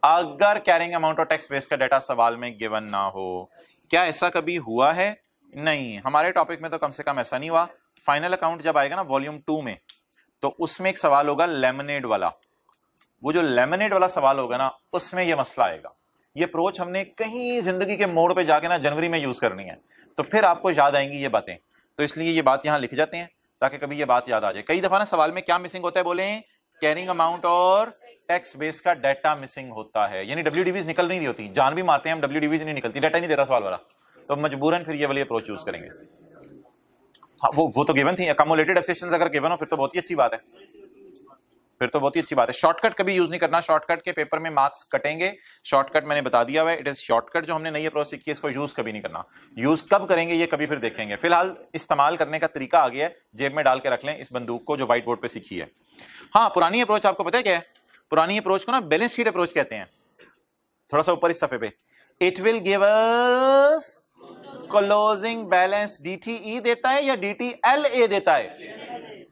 अगर कैरिंग अमाउंट और टैक्स बेस का डाटा सवाल में गिवन ना हो। क्या ऐसा कभी हुआ है? नहीं, हमारे टॉपिक में तो कम से कम ऐसा नहीं हुआ। फाइनल अकाउंट जब आएगा ना वॉल्यूम 2 में, तो उसमें एक सवाल होगा लेमनेड वाला। वो जो लेमनेड वाला सवाल होगा ना, उसमें ये मसला आएगा। ये अप्रोच हमने कहीं जिंदगी के मोड़ पे जाके ना जनवरी में यूज करनी है, तो फिर आपको याद आएंगी ये बातें। तो इसलिए ये बात यहां लिख जाते हैं ताकि कभी ये बात याद आ जाए। कई दफा ना सवाल में क्या मिसिंग होता है? बोले कैरिंग अमाउंट और टैक्स बेस का डाटा मिसिंग होता है, यानी WDVs निकल नहीं रही होती। जान भी मारते हैं हम, WDVs नहीं निकलती, डाटा नहीं दे रहा सवाल वाला, तो मजबूरन फिर ये वाली अप्रोच यूज करेंगे। हाँ, वो तो गिवन थी। अकोमोलेटेड एब्सेशंस अगर गिवन हो फिर तो बहुत ही अच्छी बात है। फिर तो बहुत ही अच्छी बात है। शॉर्टकट कभी यूज नहीं करना, शॉर्टकट के पेपर में मार्क्स कटेंगे। शॉर्टकट मैंने बता दिया हुआ है, इट इज शॉर्टकट। जो हमने नई अप्रोच सीखी है इसको यूज कभी नहीं करना। यूज कब करेंगे ये कभी फिर देखेंगे। फिलहाल इस्तेमाल करने का तरीका आ गया है, जेब में डाल के रख लें इस बंदूक को जो व्हाइट बोर्ड पे सीखी है। हाँ, पुरानी अप्रोच आपको पता है क्या है? पुरानी अप्रोच को ना बैलेंस शीट अप्रोच कहते हैं। थोड़ा सा ऊपर इस सफे पे, it will give us closing balance. DTE देता है या DTLA देता है?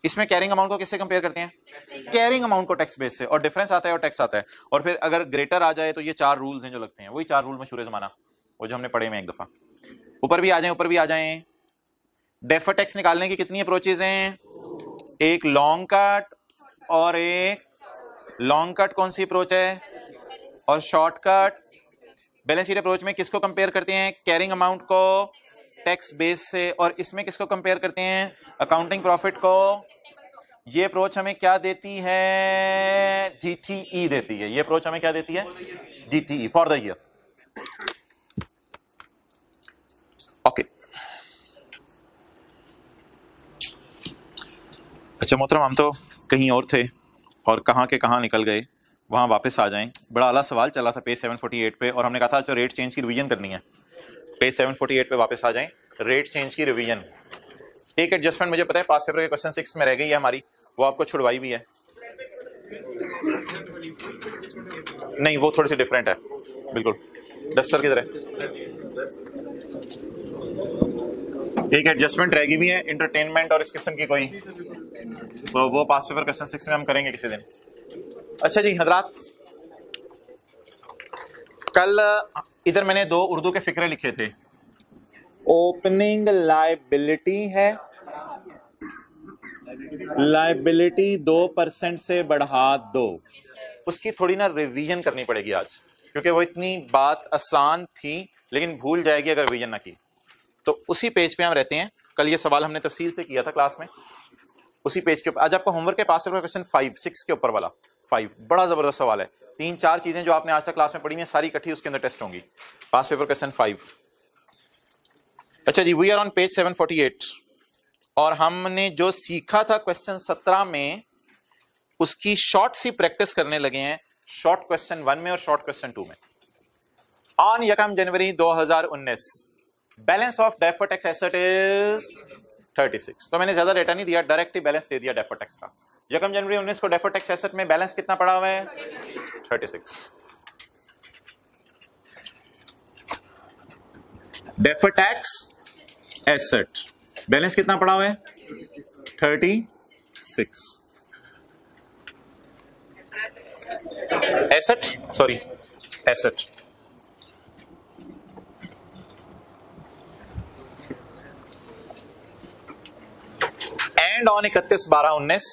इसमें कैरिंग अमाउंट को किससे कंपेयर करते हैं? कैरिंग अमाउंट को टैक्स बेस से, और डिफरेंस आता है और टैक्स आता है। और फिर अगर ग्रेटर आ जाए तो ये 4 रूल्स हैं जो लगते हैं, वही 4 रूल मशहूर जमाना, वो जो हमने पढ़े में एक दफा। ऊपर भी आ जाएं, ऊपर भी आ जाएं। डेफर टैक्स निकालने की कितनी अप्रोचेज हैं? एक लॉन्ग कट और एक लॉन्ग कट। कौन सी अप्रोच है? और शॉर्टकट। बैलेंस शीट अप्रोच में किसको कंपेयर करते हैं? कैरिंग अमाउंट को टैक्स बेस से। और इसमें किसको कंपेयर करते हैं? अकाउंटिंग प्रॉफिट को। ये अप्रोच हमें क्या देती है? DTE देती है। ये अप्रोच हमें क्या देती है? DTE for the year. Okay, अच्छा मोहतरम, हम तो कहीं और थे और कहां के कहां निकल गए, वहां वापस आ जाएं। बड़ा आला सवाल चला था पेज 748 पे, और हमने कहा था जो रेट चेंज की रिवीजन करनी है, पेज 748 पे वापस आ जाएं। रेट चेंज की रिवीजन, एक एडजस्टमेंट मुझे पता है पास पेपर के क्वेश्चन 6 में रह गई है हमारी, वो आपको छुड़वाई भी है। नहीं, वो थोड़ी सी डिफरेंट है बिल्कुल। डस्टर की तरह एक एडजस्टमेंट रह गई भी है, एंटरटेनमेंट और इस किस्म की कोई, तो वो पास पेपर क्वेश्चन 6 में हम करेंगे किसी दिन। अच्छा जी हजरात, कल इधर मैंने 2 उर्दू के फिक्रे लिखे थे। ओपनिंग लायबिलिटी है, लायबिलिटी 2% से बढ़ा दो। उसकी थोड़ी ना रिवीजन करनी पड़ेगी आज, क्योंकि वो इतनी बात आसान थी लेकिन भूल जाएगी अगर रिवीजन ना की। तो उसी पेज पे हम रहते हैं। कल ये सवाल हमने तफसील से किया था क्लास में, उसी पेज के ऊपर। आज आपको होमवर्क के पास क्वेश्चन 5-6 के ऊपर वाला 5 बड़ा जबरदस्त सवाल है। 3-4 चीजें जो आपने आज तक क्लास में पढ़ी हैं सारी इकट्ठी उसके अंदर टेस्ट होंगी। पास पेपर क्वेश्चन 5। अच्छा जी, वी आर ऑन पेज 748 और हमने जो सीखा था क्वेश्चन 17 में उसकी शॉर्ट सी प्रैक्टिस करने लगे हैं, शॉर्ट क्वेश्चन 1 में और शॉर्ट क्वेश्चन 2 में। On 1 January 2019 balance of deferred tax asset is 36। तो मैंने ज्यादा डेटा नहीं दिया, डायरेक्ट ही बैलेंस दे दिया डेफर्ड टैक्स का। 1 जनवरी 19 को डेफर्ड टैक्स एसेट में बैलेंस कितना पड़ा हुआ है? 36। डेफर्ड टैक्स एसेट बैलेंस कितना पड़ा हुआ है? 36। Asset, sorry asset. And on 31/12/19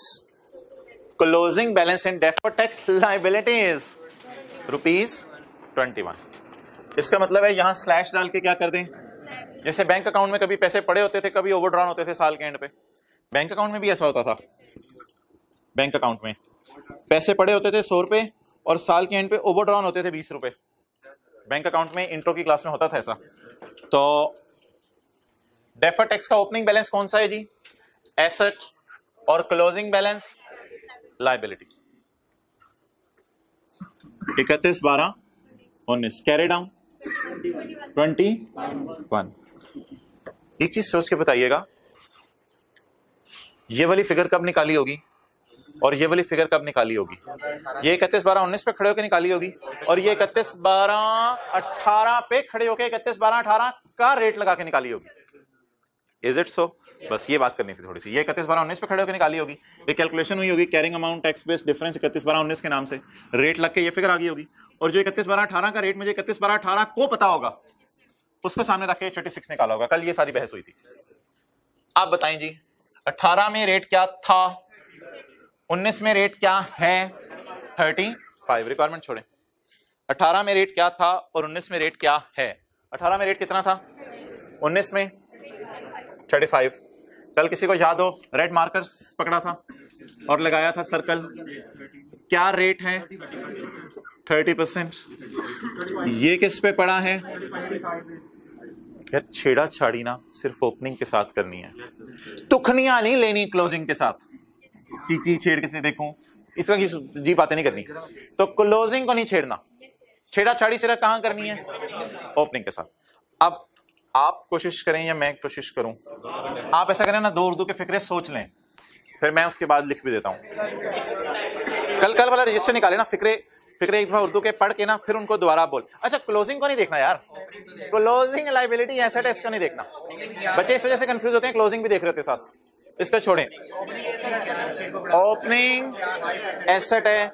closing balance in deferred tax liabilities ₹21। इसका मतलब है यहां स्लैश डाल के क्या कर दें, जैसे बैंक अकाउंट में कभी पैसे पड़े होते थे, कभी ओवरड्रॉन होते थे साल के एंड पे। बैंक अकाउंट में भी ऐसा होता था, बैंक अकाउंट में पैसे पड़े होते थे 100 रुपए और साल के एंड पे ओवरड्रॉन होते थे 20 रुपए। बैंक अकाउंट में इंट्रो की क्लास में होता था ऐसा। तो डेफर्ड टैक्स का ओपनिंग बैलेंस कौन सा है जी? एसेट, और closing balance liability. 31/12/19 carry down 21। एक चीज सोच के बताइएगा, ये वाली फिगर कब निकाली होगी और ये वाली फिगर कब निकाली होगी? ये 31/12/19 पे खड़े होकर निकाली होगी, और ये 31/12/18 पे खड़े होकर 31/12/18 का रेट लगा के निकाली होगी। Is it so? बस ये बात करनी थी थोड़ी सी। ये 31/12/19 पे खड़े होकर निकाली होगी, ये कैलकुलेशन हुई होगी, carrying amount tax base difference 31/12/19 के नाम से रेट लग के ये फिगर आ गई होगी। और जो 31/12/18 का रेट मुझे 31/12/18 को पता होगा, उसको सामने रख के 36 निकाला होगा। कल ये सारी बहस हुई थी। आप बताएं जी, 18 में रेट क्या था, 19 में रेट क्या है? 35। रिक्वायरमेंट छोड़ें। 18 में रेट क्या था और 19 में रेट क्या है? 18 में रेट कितना था, 19 में 35। कल किसी को याद हो, रेड मार्कर पकड़ा था और लगाया था सर्कल। क्या रेट है? 30%। ये किस पे पड़ा है? यार छेड़ा छाड़ी ना सिर्फ ओपनिंग के साथ करनी है, तुखनियां नहीं लेनी क्लोजिंग के साथ। चीची छेड़ के देखूं इस तरह की जी बातें नहीं करनी। तो क्लोजिंग को नहीं छेड़ना, छेड़ाछाड़ी सिर्फ कहां करनी है? ओपनिंग के साथ। अब आप कोशिश करें या मैं कोशिश करूं, आप ऐसा करें ना, 2 उर्दू के फिक्रे सोच लें, फिर मैं उसके बाद लिख भी देता हूं। कल वाला रजिस्टर निकाले ना, फिक्रे एक दफा उर्दू के पढ़ के ना, फिर उनको दोबारा बोल। अच्छा, क्लोजिंग को नहीं देखना यार, क्लोजिंग लायबिलिटी एसेट है, इसको नहीं देखना। बच्चे इस वजह से कंफ्यूज होते हैं, क्लोजिंग भी देख रहे थे साथ, इसको छोड़ें। ओपनिंग एसेट है।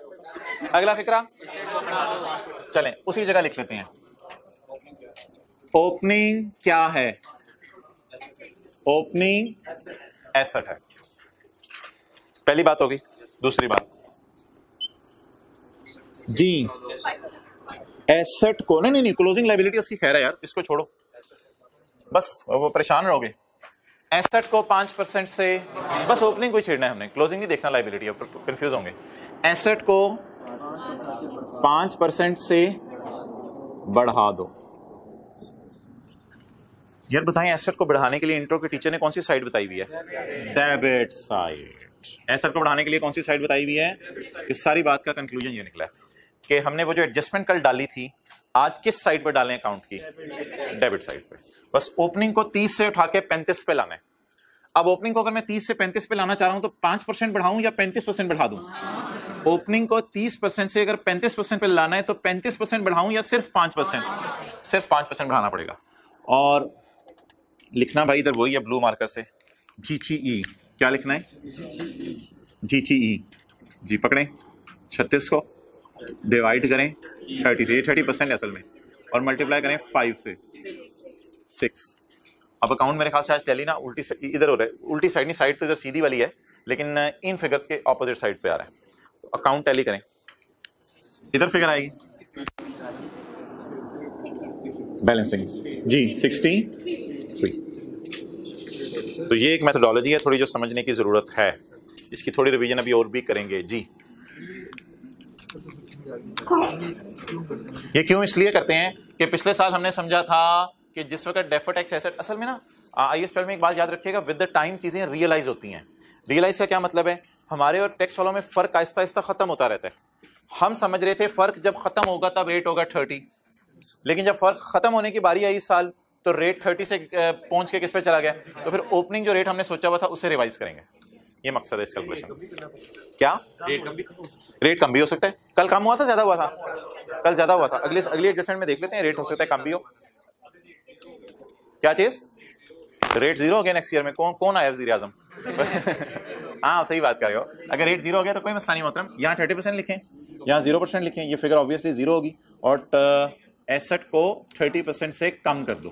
अगला फिक्रा चलें उसी जगह लिख लेते हैं। ओपनिंग क्या है? ओपनिंग एसेट है। पहली बात होगी। दूसरी बात जी, एसेट को नहीं क्लोजिंग लायबिलिटी उसकी खैर है यार, इसको छोड़ो, बस वो परेशान रहोगे। एसेट को 5% से, बस ओपनिंग को ही छेड़ना है हमने, क्लोजिंग नहीं देखना लायबिलिटी, कंफ्यूज होंगे। एसेट को 5% से बढ़ा दो। यार बताएं, एसेट को बढ़ाने के लिए इंट्रो के टीचर ने कौन सी साइड बताई हुई है? Debit side. एसेट को बढ़ाने के लिए कौन सी साइड बताई हुई है? इस सारी बात का कंक्लूजन ये निकला है कि हमने वो जो एडजस्टमेंट कल डाली थी, आज किस साइड पर डालें अकाउंट की? डेबिट साइड पे। बस ओपनिंग को 30 से उठा के 35 पे लाना है। अब ओपनिंग को अगर मैं 30 से 35 पे लाना चाह रहा हूं तो 5% बढ़ाऊं या 35% बढ़ा दूं? ओपनिंग को 30% से अगर 35% पे लाना है तो 35% बढ़ाऊं या सिर्फ 5%? सिर्फ 5% बढ़ाना पड़ेगा। और लिखना भाई इधर वही है ब्लू मार्कर से, GTE। क्या लिखना है? GTE। जी पकड़ें, 36 को डिवाइड करें 30 से, 30% असल में, और मल्टीप्लाई करें 5 से 6। अब अकाउंट मेरे ख्याल से आज टैली ना उल्टी इधर हो रहा है, उल्टी साइड नहीं, साइड तो इधर सीधी वाली है, लेकिन इन फिगर्स के ऑपोजिट साइड पे आ रहा है। तो अकाउंट टैली करें, इधर फिगर आएगी बैलेंसिंग जी 63। तो ये एक मेथोडोलॉजी है थोड़ी जो समझने की जरूरत है, इसकी थोड़ी रिवीजन अभी और भी करेंगे जी। ये क्यों इसलिए करते हैं कि पिछले साल हमने समझा था कि जिस वक्त डेफर्ड टैक्स एसेट, असल में ना IAS 12 में एक बात याद रखिएगा, विद द टाइम चीजें रियलाइज होती हैं। रियलाइज का क्या मतलब है? हमारे और टैक्स वालों में फर्क आहिस्ता आहिस्ता खत्म होता रहता है। हम समझ रहे थे फर्क जब खत्म होगा तब रेट होगा 30, लेकिन जब फर्क खत्म होने की बारी आई इस साल तो रेट 30 से पहुंच के किस पे चला गया, तो फिर ओपनिंग जो रेट हमने सोचा हुआ था उसे रिवाइज करेंगे। ये मकसद है इस कैलकुलेशन। क्या रेट कम भी हो सकता है? कल कम हुआ था, ज्यादा हुआ था? कल ज्यादा हुआ था। अगली एडजस्टमेंट में देख लेते हैं, रेट हो सकता है कम भी हो। क्या चीज? रेट 0 हो गया नेक्स्ट ईयर में? कौन आया वजीर आजम? हाँ सही बात कर रहे हो। अगर रेट 0 हो गया तो कोई मसला नहीं मोहतरम, यहाँ 30% लिखें, यहाँ 0% लिखें, ये फिगर ऑब्वियसली 0 होगी, और एसेट को 30% से कम कर दो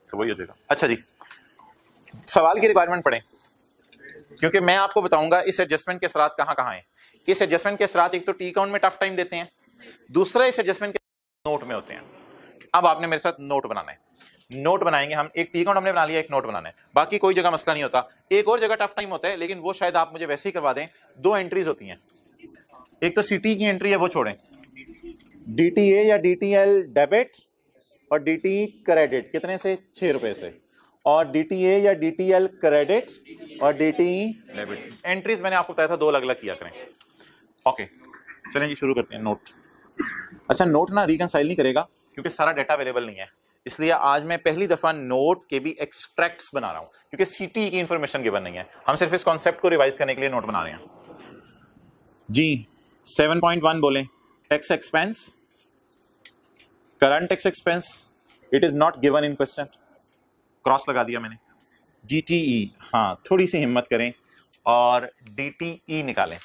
तो वही हो जाएगा। अच्छा जी, सवाल की रिक्वायरमेंट पढ़ें, क्योंकि मैं आपको बताऊंगा इस एडजस्टमेंट के असरात कहां हैं। इस एडजस्टमेंट के असरात एक तो टी अकाउंट में टफ टाइम देते हैं, दूसरा इस एडजस्टमेंट के नोट में होते हैं। अब आपने मेरे साथ नोट बनाना है, नोट बनाएंगे हम। एक टी अकाउंट हमने बना लिया, एक नोट बनाना है, बाकी कोई जगह मसला नहीं होता। एक और जगह टफ टाइम होता है, लेकिन वो शायद आप मुझे वैसे ही करवा दें। 2 एंट्रीज होती हैं, एक तो सीटी की एंट्री है, वो छोड़ें, DTA या DTL डेबिट और DT क्रेडिट, कितने से? 6 रुपए से, और DTA या DTL क्रेडिट और DT डेबिट। एंट्रीज मैंने आपको बताया था 2 अलग अलग किया करें। ओके चलें जी शुरू करते हैं। नोट, अच्छा नोट ना रिकंसाइल नहीं करेगा क्योंकि सारा डाटा अवेलेबल नहीं है, इसलिए आज मैं पहली दफा नोट के भी एक्सट्रैक्ट्स बना रहा हूं, क्योंकि सीटी की इंफॉर्मेशन गिवन नहीं है। हम सिर्फ इस कॉन्सेप्ट को रिवाइज करने के लिए नोट बना रहे हैं जी। 7.1 बोलें, tax expense, current tax expense, it is not given in question, cross लगा दिया मैंने। GTE, हाँ थोड़ी सी हिम्मत करें और DTE निकालें।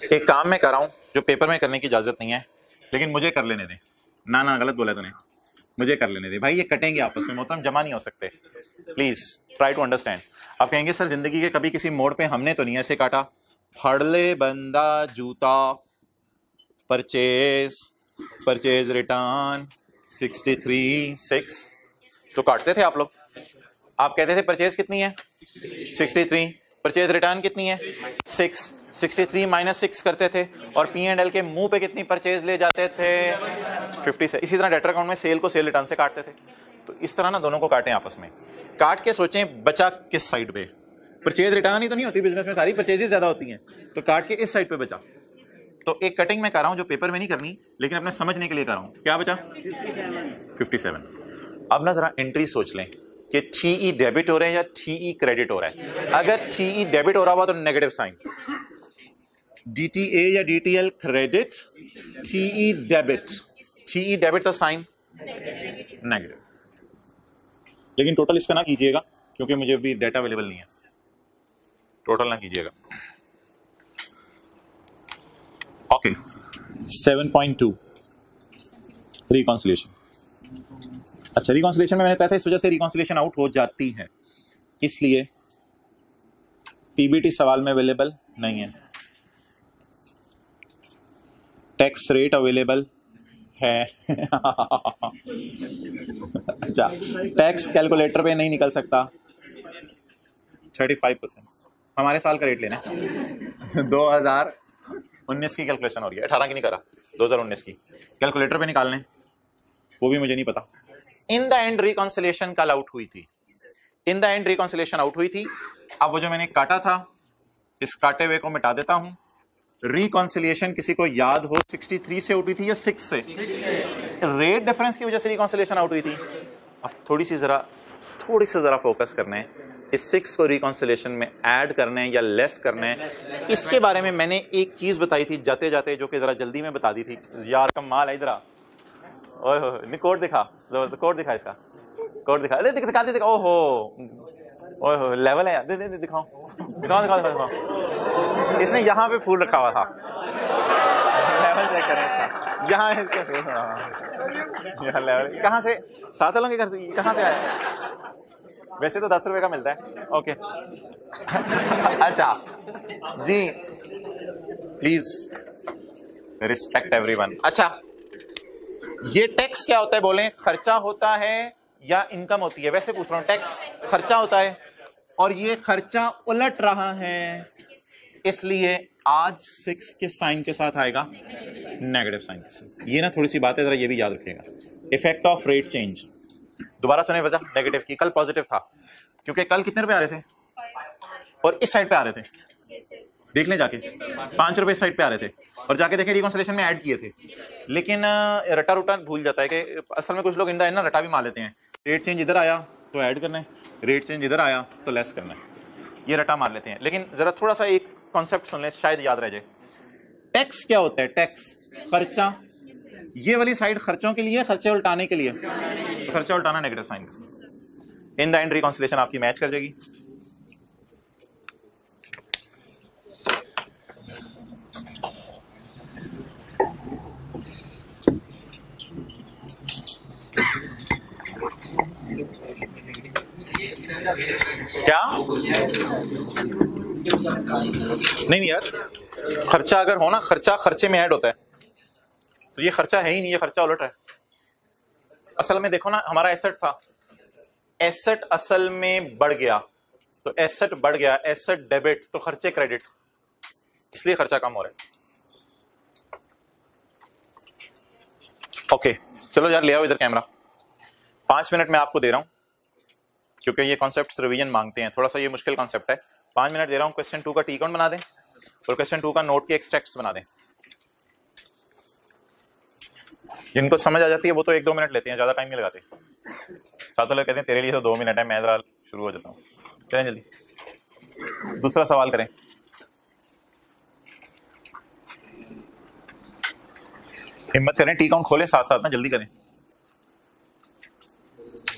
एक काम मैं कर रहा हूं जो पेपर में करने की इजाजत नहीं है, लेकिन मुझे कर लेने दें। ना गलत बोला तूने, मुझे कर लेने दें भाई, ये कटेंगे आपस में, मोहतरम जमा नहीं हो सकते, प्लीज ट्राई टू अंडरस्टैंड। आप कहेंगे सर जिंदगी के कभी किसी मोड़ पे हमने तो नहीं ऐसे काटा, फड़ ले बंदा जूता, परचेज रिटर्न 63.6 तो काटते थे आप लोग। आप कहते थे परचेज कितनी है? 63, परचेज रिटर्न कितनी है? 6, 63 माइनस 6 करते थे, और P&L के मुंह पे कितनी परचेज ले जाते थे? 50 से। इसी तरह डेटर अकाउंट में सेल को सेल रिटर्न से काटते थे। तो इस तरह ना दोनों को काटें आपस में, काट के सोचें बचा किस साइड पे, परचेज रिटर्न ही तो नहीं होती बिजनेस में, सारी परचेजेस ज्यादा होती हैं, तो काट के इस साइड पे बचा। तो एक कटिंग मैं कर रहा हूं जो पेपर में नहीं करनी, लेकिन अपने समझने के लिए कर रहा हूं। क्या बचा? 57। अब ना जरा एंट्री सोच लें कि TE डेबिट हो रहा है या TE क्रेडिट हो रहा है। अगर TE डेबिट हो रहा हुआ तो नेगेटिव साइन, DTA या DTL credit, TE debit. TE debit तो साइन नेगेटिव। लेकिन टोटल इसका ना कीजिएगा क्योंकि मुझे अभी डाटा अवेलेबल नहीं है, टोटल ना कीजिएगा। Okay 7.2 reconciliation. अच्छा, रिकॉन्सिलिएशन में मैंने बताया था इस वजह से रिकॉन्सिलिएशन आउट हो जाती है, इसलिए पीबीटी सवाल में अवेलेबल नहीं है। टैक्स रेट अवेलेबल है अच्छा, टैक्स कैलकुलेटर पे नहीं निकल सकता। 35% हमारे साल का रेट लेना है 2019 की कैलकुलेशन हो रही है, 18 की नहीं करा, 2019 की कैलकुलेटर पे निकालने, वो भी मुझे नहीं पता। इन द एंड रिकॉन्सिलिएशन कल आउट हुई थी, in the end reconciliation out हुई थी। अब वो जो मैंने काटा था, इस काटे हुए को मिटा देता हूं। रिकॉन्सिलिएशन किसी को याद हो 63 से उठी थी या 6 से? रेट डिफरेंस की वजह से रिकॉन्सिलिएशन आउट हुई थी। अब थोड़ी सी जरा फोकस करना है, इस 6 को रिकॉन्सिलिएशन में ऐड करना है या लेस करना है। इसके बारे में मैंने एक चीज बताई थी जाते जाते, जो कि जरा जल्दी में बता दी थी। यार कमाल है, इधर ओए कोड दिखा, कोड दिखा, इसका कोड दिखा, अरे दिखा दे, ओहो ओए लेवल है, दे दिखाओ। इसने यहाँ पे फूल रखा हुआ था, लेवल चेक करें इसका, यहाँ इसके फूल, यहाँ लेवल कहाँ से? साथ वालों के घर से, कहाँ से आया? वैसे तो 10 रुपए का मिलता है। ओके अच्छा जी, प्लीज रिस्पेक्ट एवरीवन। अच्छा, ये टैक्स क्या होता है बोलें? खर्चा होता है या इनकम होती है? वैसे पूछ रहा हूं, टैक्स खर्चा होता है और ये खर्चा उलट रहा है, इसलिए आज 6 के साइन के साथ आएगा नेगेटिव साइन के साथ। ये ना थोड़ी सी बात है, जरा ये भी याद रखिएगा। इफेक्ट ऑफ रेट चेंज, दोबारा सुने वजह नेगेटिव की। कल पॉजिटिव था क्योंकि कल कितने रुपए आ रहे थे और इस साइड पे आ रहे थे, देख लें जाके 5 रुपए इस साइड पे आ रहे थे, और जाके देखें रिकॉन्सिलिएशन में ऐड किए थे। लेकिन रटा रुटा भूल जाता है कि असल में कुछ लोग इंदा ना रटा भी मार लेते हैं। रेट चेंज इधर आया तो ऐड करना है, रेट चेंज इधर आया तो लेस करना है, ये रटा मार लेते हैं। लेकिन जरा थोड़ा सा एक कॉन्सेप्ट सुन लें, शायद याद रह जाए। टैक्स क्या होता है? टैक्स खर्चा, ये वाली साइड खर्चों के लिए, खर्चे उल्टाने के लिए, तो खर्चा उल्टाना नेगेटिव साइन के साथ। इन द एंड रिकॉन्सिलिएशन आपकी मैच कर जाएगी। क्या नहीं यार, खर्चा अगर हो ना, खर्चा खर्चे में ऐड होता है, तो ये खर्चा है ही नहीं, ये खर्चा उलट है। असल में देखो ना, हमारा एसेट था, एसेट असल में बढ़ गया, तो एसेट बढ़ गया, एसेट डेबिट तो खर्चे क्रेडिट, इसलिए खर्चा कम हो रहा है। ओके चलो यार, ले आओ इधर कैमरा। 5 मिनट में आपको दे रहा हूं क्योंकि ये कॉन्सेप्ट्स रिवीजन मांगते हैं, थोड़ा सा ये मुश्किल कॉन्सेप्ट है। 5 मिनट दे रहा हूं। क्वेश्चन 2 का टी काउंट बना दें और क्वेश्चन 2 का नोट के एक्सट्रैक्ट्स बना दें। जिनको समझ आ जाती है वो तो 1-2 मिनट लेते हैं, ज्यादा टाइम नहीं लगाते। साथ लोग कहते हैं तेरे लिए तो 2 मिनट है, मैं जरा शुरू हो जाता हूँ। चलें जल्दी, दूसरा सवाल करें। हिम्मत करें, टी काउंट खोलें, साथ साथ ना जल्दी करें।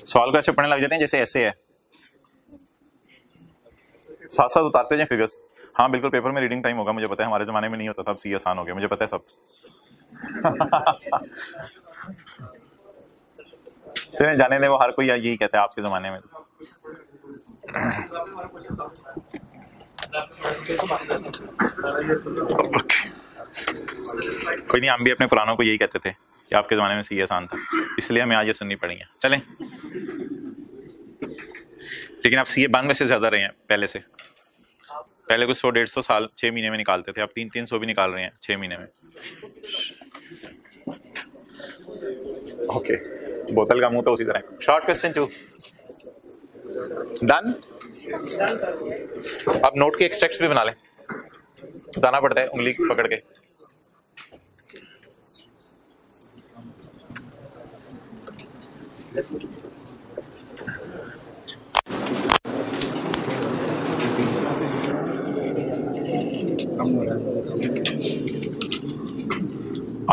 सवाल को ऐसे पढ़ने लग जाते हैं जैसे ऐसे है, साथ साथ उतारते जाएं फिगर्स। हाँ बिल्कुल, पेपर में रीडिंग टाइम होगा, मुझे पता है, हमारे जमाने में नहीं होता था, अब सी आसान हो गया, मुझे पता है सब। चलिए जाने दे, वो हर कोई यही कहता है आपके जमाने में। कोई नहीं, हम भी अपने पुरानों को यही कहते थे कि आपके जमाने में सी आसान था, इसलिए हमें आज ये सुननी पड़ी है। चलें, लेकिन आप सीए बन वैसे ज्यादा रहे हैं पहले से। पहले कुछ 100-150 साल 6 महीने में निकालते थे, अब 300 भी निकाल रहे हैं 6 महीने में। ओके, बोतल का मुंह तो उसी तरह। Short question 2, done. अब नोट के एक्सट्रैक्ट्स भी बना लें, जाना पड़ता है उंगली पकड़ के।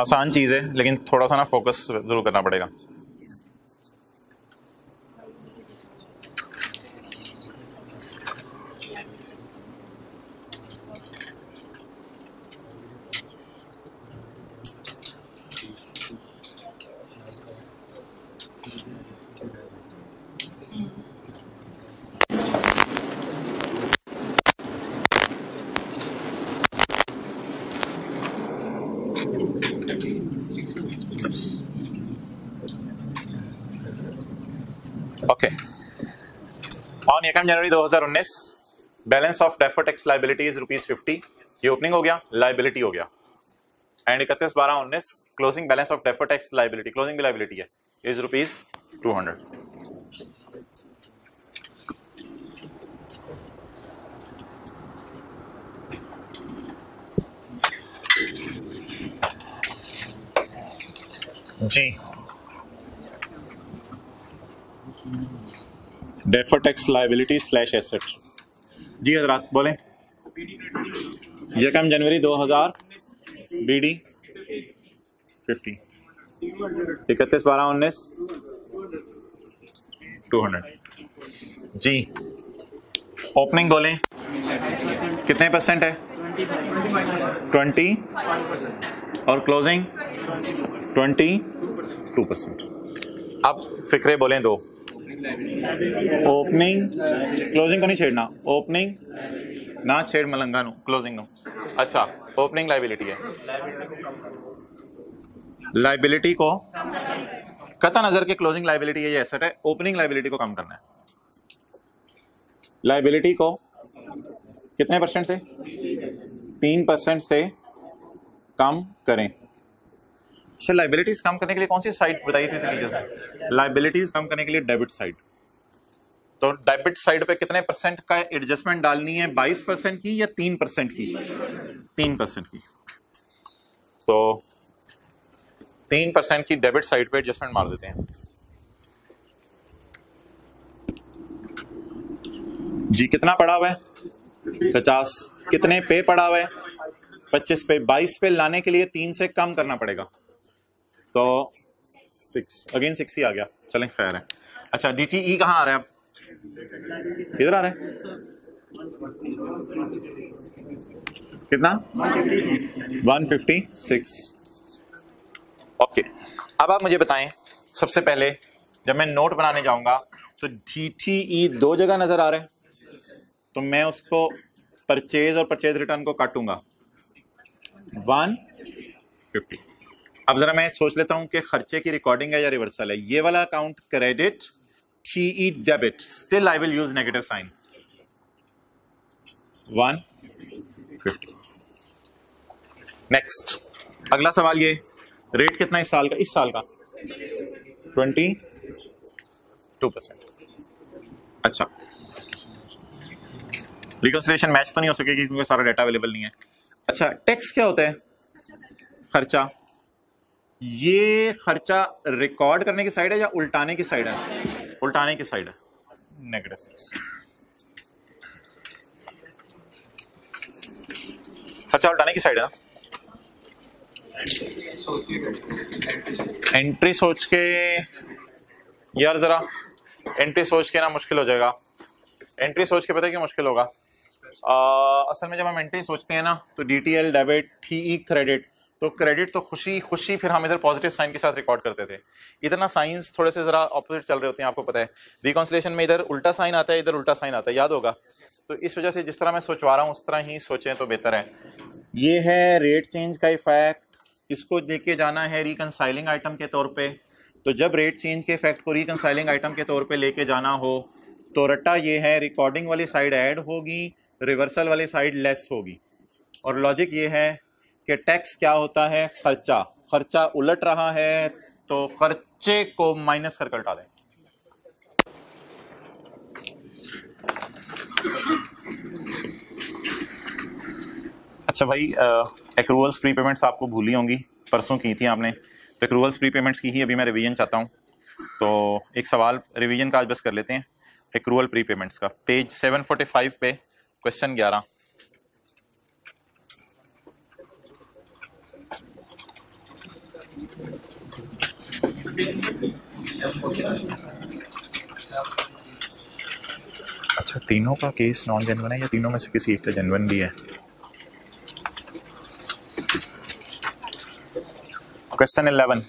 आसान चीज है लेकिन थोड़ा सा ना फोकस जरूर करना पड़ेगा। ओके, ऑन एकम जनवरी 2019 balance of deferred tax liability is ₹50। ये ओपनिंग हो गया, लायबिलिटी हो गया। And 31/12/19 closing balance of deferred tax liability, closing भी लायबिलिटी है, इज ₹200। जी deferred tax liability slash asset. जी हजरात बोलें। यकम जनवरी 2000 BD 50, 31/12/19 200। जी ओपनिंग बोलें कितने परसेंट है? 20 और क्लोजिंग 22%। अब फिक्रे बोलें दो, ओपनिंग क्लोजिंग को नहीं छेड़ना, ओपनिंग ना छेड़ मलंगा नु, क्लोजिंग नु। अच्छा ओपनिंग लायबिलिटी है, लायबिलिटी को कता नजर के क्लोजिंग लायबिलिटी है, ये एसेट है, ओपनिंग लायबिलिटी को कम करना है। लायबिलिटी को कितने परसेंट से? 3% से कम करें। अच्छा लायबिलिटीज कम करने के लिए कौन सी साइड बताई थी नीचे से? लायबिलिटीज कम करने के लिए डेबिट साइड। तो डेबिट साइड पे कितने परसेंट का एडजस्टमेंट डालनी है? 22% की या 3% की? 3% की। तो 3% की डेबिट साइड पे एडजस्टमेंट मार देते हैं। जी कितना पड़ा हुआ है? 50। कितने पे पड़ा हुआ है? 25 पे। 22 पे लाने के लिए 3 से कम करना पड़ेगा, तो 6 अगेन 6 ही आ गया। चलें खैर है। अच्छा DTE कहाँ आ रहा है? अब इधर आ रहा है कितना? 156। ओके अब आप मुझे बताएं, सबसे पहले जब मैं नोट बनाने जाऊंगा तो DTE 2 जगह नजर आ रहा है, तो मैं उसको परचेज और परचेज रिटर्न को काटूंगा 150। अब जरा मैं सोच लेता हूं कि खर्चे की रिकॉर्डिंग है या रिवर्सल है। ये वाला account credit, TE debit, still I will use negative sign 150। Next अगला सवाल, ये रेट कितना इस साल का? इस साल का 22%। अच्छा रिकंसिलिएशन मैच तो नहीं हो सकेगी क्योंकि सारा डेटा अवेलेबल नहीं है। अच्छा टैक्स क्या होता है? खर्चा। ये खर्चा रिकॉर्ड करने की साइड है या उल्टाने की साइड है? उल्टाने की साइड है, नेगेटिव 6। खर्चा उल्टाने की साइड है ना? एंट्री सोच के यार, जरा एंट्री सोच के ना मुश्किल हो जाएगा। एंट्री सोच के पता है क्यों मुश्किल होगा? असल में जब हम एंट्री सोचते हैं ना तो DTL डेबिट, TE क्रेडिट, तो क्रेडिट तो खुशी खुशी फिर हम इधर पॉजिटिव साइन के साथ रिकॉर्ड करते थे। इधर ना साइंस थोड़े से जरा ऑपोजिट चल रहे होते हैं, आपको पता है। रिकॉन्सिलेशन में इधर उल्टा साइन आता है, इधर उल्टा साइन आता है, याद होगा। तो इस वजह से जिस तरह मैं सोचवा रहा हूँ उस तरह ही सोचें तो बेहतर है। ये है रेट चेंज का इफेक्ट, इसको लेके जाना है रिकंसाइलिंग आइटम के तौर पे। तो जब रेट चेंज के इफेक्ट को रिकंसाइलिंग आइटम के तौर पे लेके जाना हो तो रट्टा ये है, रिकॉर्डिंग वाली साइड ऐड होगी, रिवर्सल वाली साइड लेस होगी। और लॉजिक ये है कि टैक्स क्या होता है? खर्चा। खर्चा उलट रहा है तो खर्चे को माइनस करके हटा दें। अच्छा भाई, एक्रूवल्स प्री पेमेंट्स आपको भूली होंगी, परसों की थी आपने, तो एक्रूवल्स प्री पेमेंट्स की ही अभी मैं रिवीजन चाहता हूँ। तो एक सवाल रिवीजन का आज बस कर लेते हैं, एक्रूवल प्री पेमेंट्स का, पेज 745 पे क्वेश्चन 11। अच्छा, तीनों का केस नॉन जेन्युइन है या तीनों में से किसी एक का जेन्युइन भी है? क्वेश्चन 11,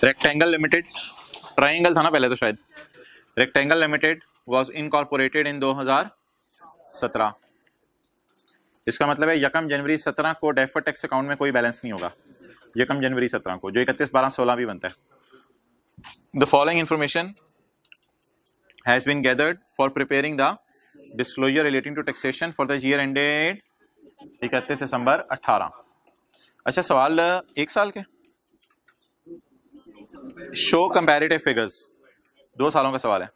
रेक्टेंगल लिमिटेड, ट्राइंगल था ना पहले तो शायद, rectangle limited was incorporated in 2017। इसका मतलब है 1 जनवरी 17 को डेफर्ड टैक्स अकाउंट में कोई बैलेंस नहीं होगा, 1 जनवरी 17 को, जो 31/12/16 भी बनता है। The following information has been gathered for preparing the disclosure relating to taxation for the year ended 31 December 18। अच्छा, सवाल 1 साल के, शो कंपैरेटिव फिगर्स, 2 सालों का सवाल है।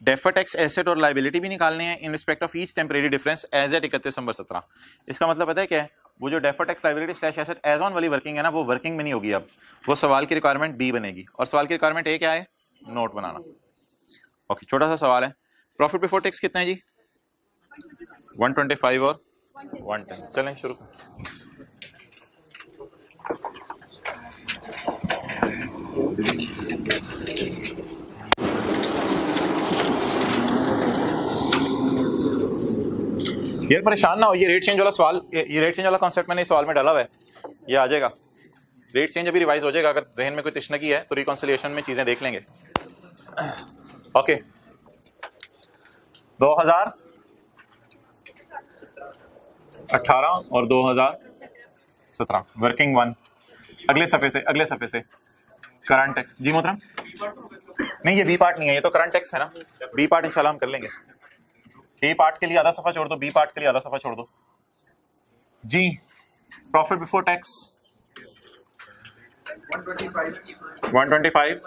डेफर टैक्स एसेट और लाइबिलिटी भी निकालने हैं in respect of each temporary difference as at 31 December 17। इसका मतलब पता है क्या है? वो जो defer tax liability slash asset as on वाली वर्किंग है ना, वो वर्किंग में नहीं होगी, अब वो सवाल की रिक्वायरमेंट बी बनेगी, और सवाल की रिक्वायरमेंट ए क्या है? नोट बनाना। ओके, छोटा सा सवाल है, प्रॉफिट बिफोर टैक्स कितना है जी? 125 और 110। चलें शुरू करें। यार परेशान ना हो, ये रेट चेंज वाला सवाल, ये रेट चेंज वाला कॉन्सेप्ट मैंने इस सवाल में डाला हुआ है, ये आ जाएगा। रेट चेंज अभी रिवाइज हो जाएगा, अगर जहन में कोई तशनगी है तो रिकॉन्सिलिएशन में चीजें देख लेंगे। ओके, 2018 और 2017 वर्किंग वन। अगले सफे से करंट टैक्स। जी मोहतरम, नहीं ये बी पार्ट नहीं है, ये तो करंट टैक्स है ना, बी पार्ट इंशाल्लाह हम कर लेंगे। ए पार्ट के लिए आधा सफा छोड़ दो, बी पार्ट के लिए आधा सफा छोड़ दो जी। Profit before tax 125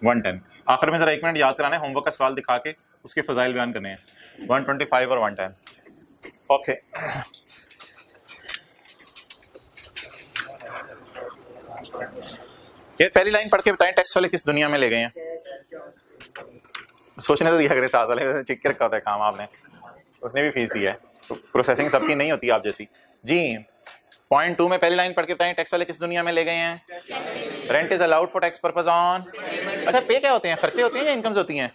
110। आखिर में जरा 1 मिनट याद कराना है, होमवर्क का सवाल दिखा के उसके फजाइल बयान करने हैं। 125 और 110। ओके, ये पहली लाइन पढ़ के बताएं, टैक्स वाले किस दुनिया में ले गए हैं? सोचने तो दिया करे, साथ वाले चिक के रखा होता है काम आपने, उसने भी फीस दी है, तो प्रोसेसिंग सबकी नहीं होती आप जैसी जी। पॉइंट 2 में पहली लाइन पढ़ के बताएं, टैक्स वाले किस दुनिया में ले गए हैं? Rent is allowed for tax purpose on. अच्छा, पे क्या होते हैं? खर्चे होते हैं या इनकम्स होती हैं?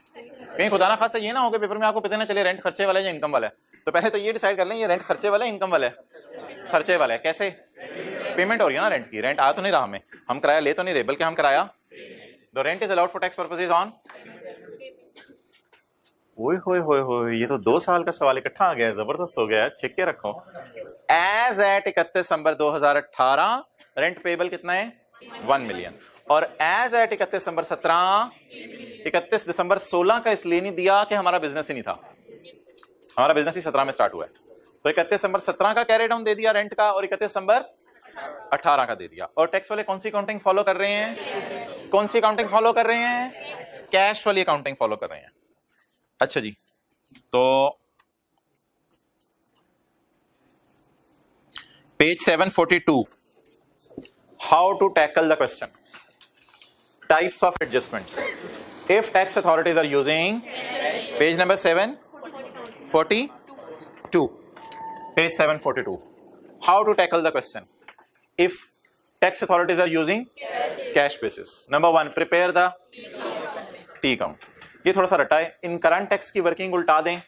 कहीं खुदा ना खासा ये ना हो कि पेपर में आपको पता ना चले रेंट खर्चे वाला है या इनकम वाला है, तो पहले तो ये डिसाइड कर लें ये रेंट खर्चे वाला है इनकम वाला है? खर्चे वाला है। कैसे? पेमेंट हो रही है ना रेंट की, रेंट आ तो नहीं रहा हमें, हम किराया ले तो नहीं रहे, बल्कि हम किराया, the rent is allowed for tax purposes on. ओए होए होए होए, ये तो 2 साल का सवाल इकट्ठा आ गया, जबरदस्त हो गया, छिक के रखो। As at 31 December 2018 rent payable कितना है? 1 मिलियन। और एज एट 31 दिसंबर 17, 31 दिसंबर 16 का इसलिए नहीं दिया कि हमारा बिजनेस ही नहीं था, हमारा बिजनेस ही 17 में स्टार्ट हुआ है, तो 31 दिसंबर 17 का कैरी डाउन दे दिया रेंट का, और 31 दिसंबर 18 का दे दिया। और टैक्स वाले कौन सी अकाउंटिंग फॉलो कर रहे हैं? कौन सी अकाउंटिंग फॉलो कर रहे हैं? कैश वाली अकाउंटिंग फॉलो कर रहे हैं। अच्छा जी, तो page 742, how to tackle the question, types of adjustments if tax authorities are using, page number 742, page 742, how to tackle the question if tax authorities are using cash basis. Number 1, prepare the T count. ये थोड़ा सा रटा है, इन current tax की working उल्टा दें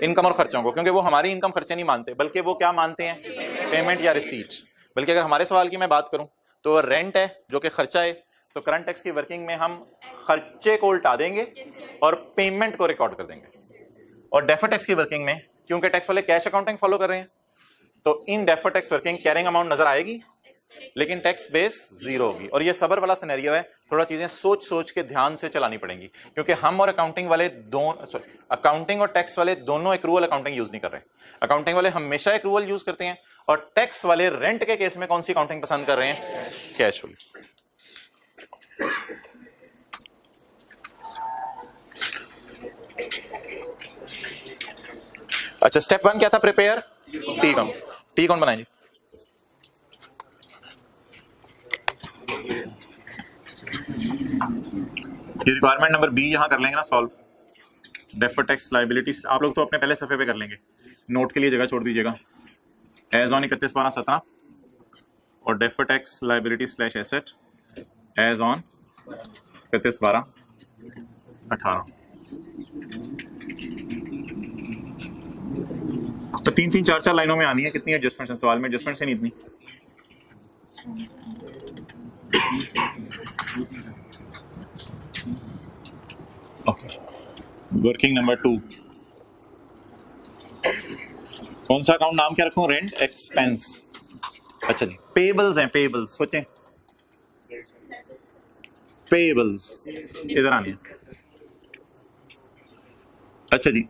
income और खर्चों को, क्योंकि वो हमारी इनकम खर्चे नहीं मानते, बल्कि वो क्या मानते हैं? पेमेंट या रिसीट। बल्कि अगर हमारे सवाल की मैं बात करूं तो रेंट है जो कि खर्चा है, तो करंट टैक्स की वर्किंग में हम खर्चे को उल्टा देंगे और पेमेंट को रिकॉर्ड कर देंगे। और डेफर टैक्स की वर्किंग में, क्योंकि टैक्स वाले कैश अकाउंटिंग फॉलो कर रहे हैं, तो in defer tax working carrying amount नजर आएगी, लेकिन टैक्स बेस जीरो होगी। और ये सबर वाला सिनेरियो है, थोड़ा चीजें सोच सोच के ध्यान से चलानी पड़ेंगी, क्योंकि हम और अकाउंटिंग वाले अकाउंटिंग और टैक्स वाले दोनों एक्रूवल अकाउंटिंग यूज नहीं कर रहे। अकाउंटिंग वाले हमेशा एक्रूवल यूज करते हैं, और टैक्स वाले रेंट के केस में कौन सी अकाउंटिंग पसंद कर रहे हैं? कैश वाली। अच्छा, स्टेप 1 क्या था? Prepare T account. T account बनाएंगे। ये रिक्वायरमेंट नंबर बी यहां कर लेंगे ना सॉल्व। डेफर्ड टैक्स लायबिलिटीज आप लोग तो अपने पहले सफे पे कर लेंगे, नोट के लिए जगह छोड़ दीजिएगा। एज ऑन 31/12/17 और deferred tax liability slash asset as on 31/12/18। तो 3-3 4-4 लाइनों में आनी है। कितनी एडजस्टमेंट है सवाल में? एडजस्टमेंट से नहीं इतनी। वर्किंग नंबर 2 कौन सा अकाउंट नाम क्या रखूं? Rent expense. अच्छा जी, पेबल्स हैं, पेबल्स सोचें, पेबल्स इधर आनी है। अच्छा जी,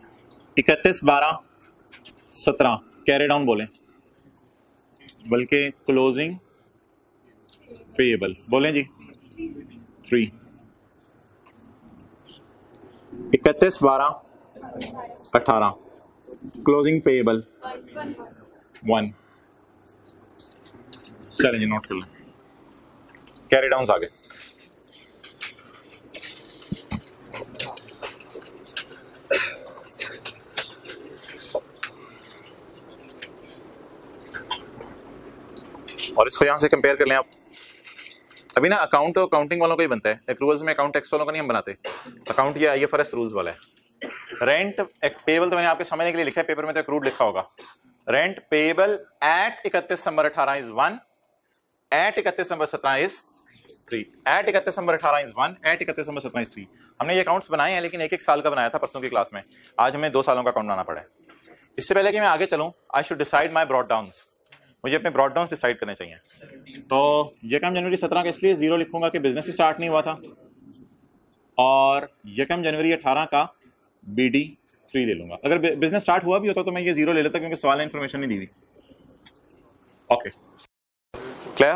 31/12/17 कैरी डाउन बोलें, बल्कि क्लोजिंग पेबल बोलें जी 3। 31/12/18 क्लोजिंग पेबल 1। चलें जी, नोट कर लें। कैरी डाउन आगे। और इसको यहां से कंपेयर कर लें आप। अभी ना अकाउंट तो अकाउंटिंग वालों को ही बनता है, एक्रूवल्स में अकाउंट टैक्स वालों का नहीं हम बनाते। अकाउंट ये आईएफआरएस रूल्स वाला है। रेंट पेबल तो मैंने आपके समझने के लिए लिखा है, पेपर में तो एक्रूड लिखा होगा। Rent payable at 31/12/18 is 1, at 31/12/17 is 3, at 31/12/18 is 1, at 31/12/17 is 3। हमने ये अकाउंट्स बनाए हैं, लेकिन एक साल का बनाया था परसों की क्लास में। आज हमें 2 सालों का अकाउंट बनाना पड़ा है। इससे पहले कि मैं आगे चलूं, I should decide my breakdowns डाउन्स। मुझे अपने ब्रॉड डाउन्स डिसाइड करने चाहिए। तो यकम जनवरी 17 का इसलिए 0 लिखूंगा कि बिजनेस स्टार्ट नहीं हुआ था, और यकम जनवरी 18 का BD 3 ले लूंगा। अगर बिजनेस स्टार्ट हुआ भी होता तो मैं ये 0 ले लेता, क्योंकि सवाल ने इन्फॉर्मेशन नहीं दी थी। Okay, clear?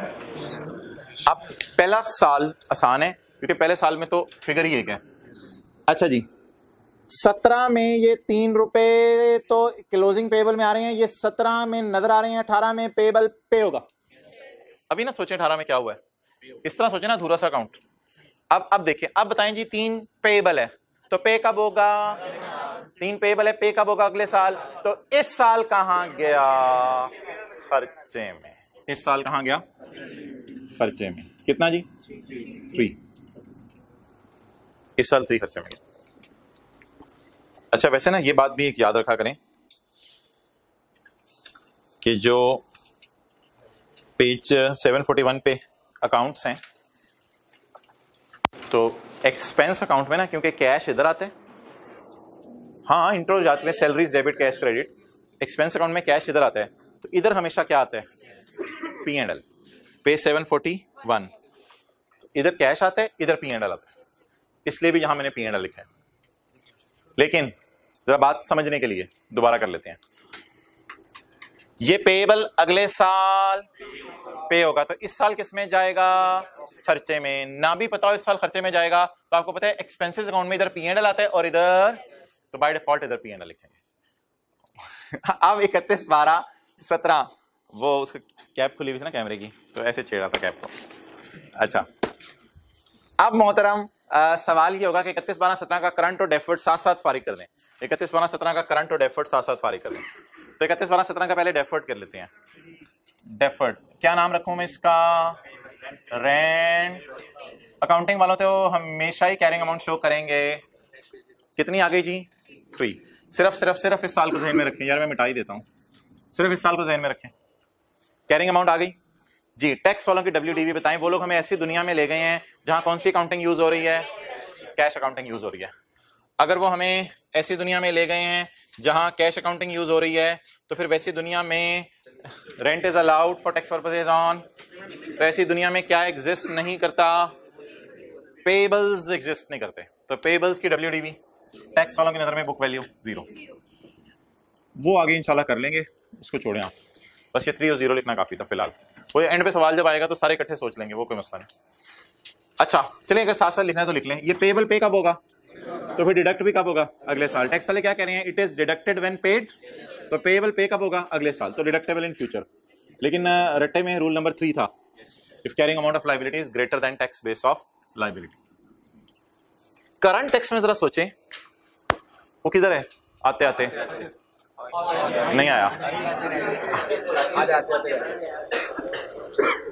अब पहला साल आसान है, क्योंकि पहले साल में तो फिगर ही एक है। अच्छा जी, 17 में ये 3 रुपए तो क्लोजिंग पेबल में आ रहे हैं, ये 17 में नजर आ रहे हैं, 18 में पेबल पे होगा। अभी ना सोचें 18 में क्या हुआ है, इस तरह सोचें ना अधूरा सा अकाउंट। अब देखिए, अब बताएं जी, 3 पेबल है तो पे कब होगा? 3 पेबल है, पे कब होगा? अगले साल। तो इस साल कहां गया? खर्चे में। इस साल कहां गया? खर्चे में। कितना जी? 3। इस साल 3 खर्चे में। अच्छा, वैसे ना ये बात भी एक याद रखा करें कि जो पेज 741 पे अकाउंट्स हैं, तो एक्सपेंस अकाउंट में ना, क्योंकि कैश इधर आता है, हाँ इंट्रो जाते हैं, salaries debit cash credit. Expense account में कैश इधर आता है, तो इधर हमेशा क्या आता है? P&L। पेज 741 इधर कैश आता है, इधर P&L आता है, इसलिए भी यहां मैंने P&L लिखा है। लेकिन जरा बात समझने के लिए दोबारा कर लेते हैं। ये पेबल अगले साल पे होगा, तो इस साल किस में जाएगा? खर्चे में। ना भी पता हो इस साल खर्चे में जाएगा, तो आपको पता है एक्सपेंसेस अकाउंट में इधर P&L आता है और इधर, तो बाय डिफॉल्ट इधर P&L लिखेंगे। अब 31/12/17 वो उसका कैप खुली हुई थी ना कैमरे की, तो ऐसे छेड़ा था कैप को। अच्छा, अब मोहतरम सवाल ये होगा कि 31/12/17 का करंट और डेफर्ड साथ साथ फारिग कर दें। 31/12/17 का करंट और डेफर्ड साथ साथ फारिग कर दें। तो 31/12/17 का पहले डेफर्ड कर लेते हैं। डेफर्ड क्या नाम रखूं मैं इसका? रेंट। अकाउंटिंग वालों तो हमेशा ही कैरिंग अमाउंट शो करेंगे। कितनी आ गई जी? 3। सिर्फ इस साल को ज़हन में रखें यार, मैं मिटा ही देता हूं। सिर्फ इस साल को ज़हन में रखें। कैरिंग अमाउंट आ गई जी। टैक्स वालों की WDV बताएं। वो लोग हमें ऐसी दुनिया में ले गए हैं जहां कौन सी अकाउंटिंग यूज हो रही है? कैश अकाउंटिंग यूज हो रही है। अगर वो हमें ऐसी दुनिया में ले गए हैं जहां कैश अकाउंटिंग यूज हो रही है, तो फिर वैसी दुनिया में rent is allowed for tax purposes on, तो ऐसी दुनिया में क्या एग्जिस्ट नहीं करता? पेबल्स एग्जिस्ट नहीं करते। तो पेबल्स की WDV टैक्स वालों की नजर में बुक वैल्यू 0। वो आगे इंशाल्लाह कर लेंगे, उसको छोड़ें आप। बस ये 3 और 0 लिखना काफी था फिलहाल। वो एंड पे सवाल जब आएगा तो सारे इकट्ठे सोच लेंगे, वो कोई मसला नहीं। अच्छा चलिए, अगर साथ साथ लिखना है तो लिख लें। ये पेबल पे कब होगा? तो फिर डिडक्ट भी कब होगा? अगले साल। टैक्स वाले क्या कह रहे हैं? It is deducted when paid, तो पेएबल पे कब होगा? अगले साल, तो डिडक्टेबल इन फ्यूचर। लेकिन रट्टे में रूल नंबर 3 था, if carrying amount of liability is greater than tax base of liability. Current tax में जरा सोचें, वो किधर है? आते आते नहीं आया।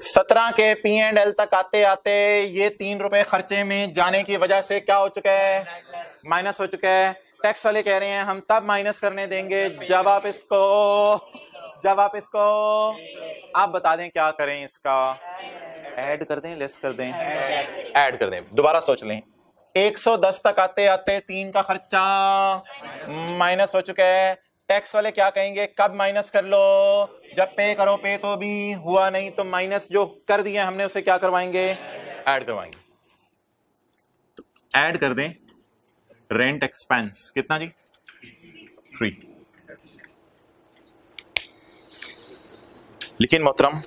17 के P&L तक आते आते ये 3 रुपए खर्चे में जाने की वजह से क्या हो चुका है? माइनस हो चुका है। टैक्स वाले कह रहे हैं हम तब माइनस करने देंगे जब आप इसको आप बता दें क्या करें, इसका ऐड कर दें, लेस कर दें, ऐड कर दें। दोबारा सोच लें, 110 तक आते आते 3 का खर्चा माइनस हो चुका है। टैक्स वाले क्या कहेंगे? कब माइनस कर लो? जब पे करो। पे तो भी हुआ नहीं, तो माइनस जो कर दिया हमने उसे क्या करवाएंगे? ऐड करवाएंगे। तो ऐड कर दें रेंट एक्सपेंस, कितना जी? 3। लेकिन मोहतरम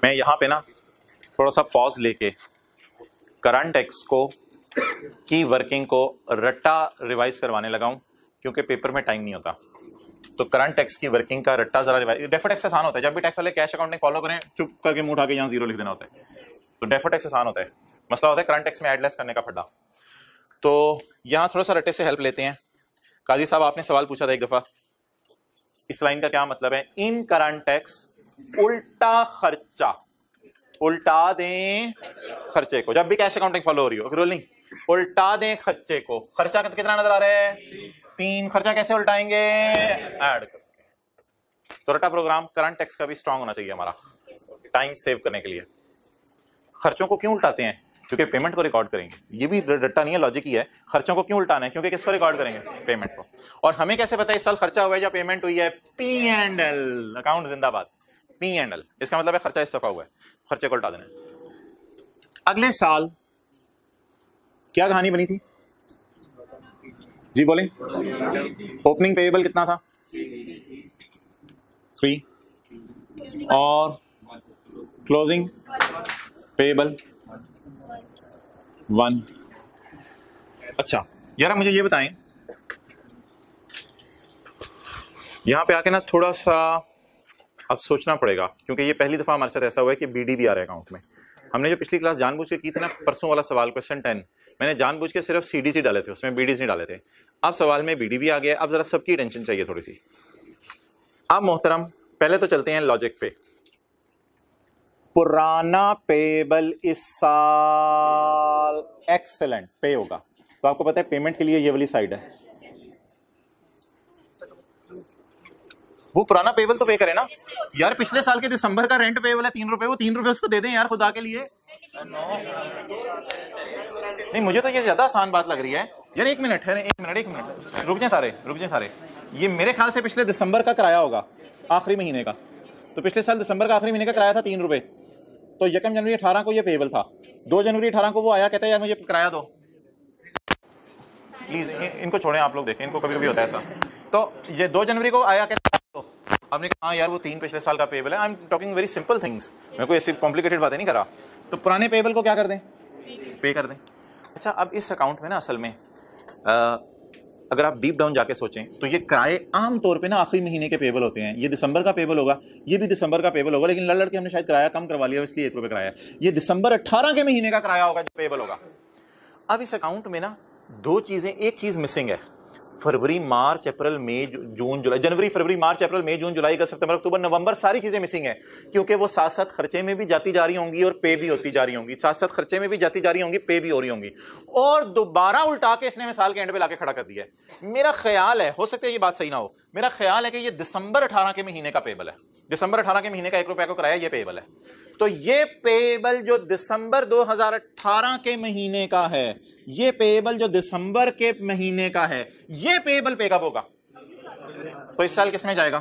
मैं यहां पे ना थोड़ा सा पॉज लेके करंट टैक्स को की वर्किंग को रट्टा रिवाइज करवाने लगा हूं, क्योंकि पेपर में टाइम नहीं होता। तो करंट टैक्स की वर्किंग का रट्टा जरा रिवाइज। डेफर्ड टैक्स आसान होता है, जब भी टैक्स वाले कैश अकाउंटिंग फॉलो करें चुप करके मुंह उठा के यहाँ 0 लिख देना होता है। तो डेफर्ड टैक्स आसान होता है, मसला होता है करंट टैक्स में एडलेस करने का फड्डा। तो यहाँ थोड़ा सा रट्टे से हेल्प लेते हैं। काजी साहब आपने सवाल पूछा था एक दफा, इस लाइन का क्या मतलब है? इन करंट टैक्स उल्टा खर्चा, उल्टा दें खर्चे को। जब भी कैश अकाउंटिंग फॉलो हो रही हो, रोल नहीं, उल्टा दें खर्चे को। खर्चा कितना नजर आ रहा है? 3। खर्चा कैसे उल्टाएंगे? ऐड कर। तो रट्टा प्रोग्राम करंट टैक्स का भी स्ट्रांग होना चाहिए हमारा, टाइम सेव करने के लिए। खर्चों को क्यों उल्टाते हैं? क्योंकि पेमेंट को रिकॉर्ड करेंगे। ये भी रट्टा नहीं है, लॉजिक ही है। खर्चों को क्यों उल्टाना है? क्योंकि किसको रिकॉर्ड करेंगे? पेमेंट को। और हमें कैसे पता है इस साल खर्चा हुआ है या पेमेंट हुई है? P&L अकाउंट जिंदाबाद। P&L इसका मतलब है खर्चा इस दफा हुआ है, खर्चे को उल्टा देना। अगले साल क्या कहानी बनी थी जी? बोले। ओपनिंग पेएबल कितना था? 3 और क्लोजिंग पेएबल 1। अच्छा यार मुझे ये बताएं, यहां पे आके ना थोड़ा सा अब सोचना पड़ेगा, क्योंकि ये पहली दफा हमारे साथ ऐसा हुआ है कि बीडी भी आ रहा है अकाउंट में। हमने जो पिछली क्लास जानबूझ के की थी ना, परसों वाला सवाल क्वेश्चन 10, मैंने जानबूझ के सिर्फ सीडीसी डाले थे, उसमें बीडीज नहीं डाले थे। अब सवाल में बीडी भी आ गया। अब जरा सबकी टेंशन चाहिए थोड़ी सी। अब मोहतरम पहले तो चलते हैं लॉजिक पे। पुराना पेएबल इस साल एक्सेलेंट पे होगा, तो आपको पता है पेमेंट के लिए ये वाली साइड है, वो पुराना पेएबल तो पे करे ना यार। पिछले साल के दिसंबर का रेंट पेएबल है 3 रुपए, वो 3 रुपए उसको दे दें यार खुदा के लिए। नहीं मुझे तो ये ज्यादा आसान बात लग रही है यार। एक मिनट रुक जाए सारे। ये मेरे ख्याल से पिछले दिसंबर का किराया होगा, आखिरी महीने का। तो पिछले साल दिसंबर का आखिरी महीने का किराया था 3 रुपए, तो 1 जनवरी 18 को ये पेएबल था। 2 जनवरी 18 को वो आया, कहता है यार मुझे किराया दो प्लीज। इनको छोड़ें, आप लोग देखें, इनको कभी कभी होता है ऐसा। तो ये 2 जनवरी को आया, कहता है आपने कहा हाँ यार वो 3 पिछले साल का पेएबल है। I am talking very simple things, मैं कोई ऐसी कॉम्प्लिकेटेड बातें नहीं कर रहा। तो पुराने पेएबल को क्या कर दें? पे कर दें। अच्छा अब इस अकाउंट में ना असल में अगर आप डीप डाउन जाके सोचें तो ये किराए आम तौर पे ना आखिरी महीने के पेएबल होते हैं। ये दिसंबर का पेएबल होगा, ये भी दिसंबर का पेएबल होगा, लेकिन लड़ लड़ के हमने शायद किराया कम करवा लिया इसलिए 1 रुपए किराया। ये दिसंबर 18 के महीने का किराया होगा जो पेएबल होगा। अब इस अकाउंट में ना 2 चीजें, एक चीज मिसिंग है। फरवरी मार्च अप्रैल मई जून जुलाई, जनवरी फरवरी मार्च अप्रैल मई जून जुलाई अगस्त सितंबर अक्टूबर नवंबर, सारी चीजें मिसिंग है, क्योंकि वो साथ साथ खर्चे में भी जाती जा रही होंगी और पे भी होती जा रही होंगी। साथ साथ खर्चे में भी जाती जा रही होंगी, पे भी हो रही होंगी। और दोबारा उल्टा के इसने साल के एंड पे लाके खड़ा कर दिया है। मेरा ख्याल है, हो सकता है ये बात सही ना हो, मेरा ख्याल है कि ये दिसंबर 18 के महीने का पेएबल है। दिसंबर 18 के महीने का 1 रुपए को किराया ये पेएबल है। तो ये पेएबल जो दिसंबर 2018 के महीने का है, ये पेएबल जो दिसंबर के महीने का है, ये पेएबल पे कब होगा? तो इस साल किसमें जाएगा?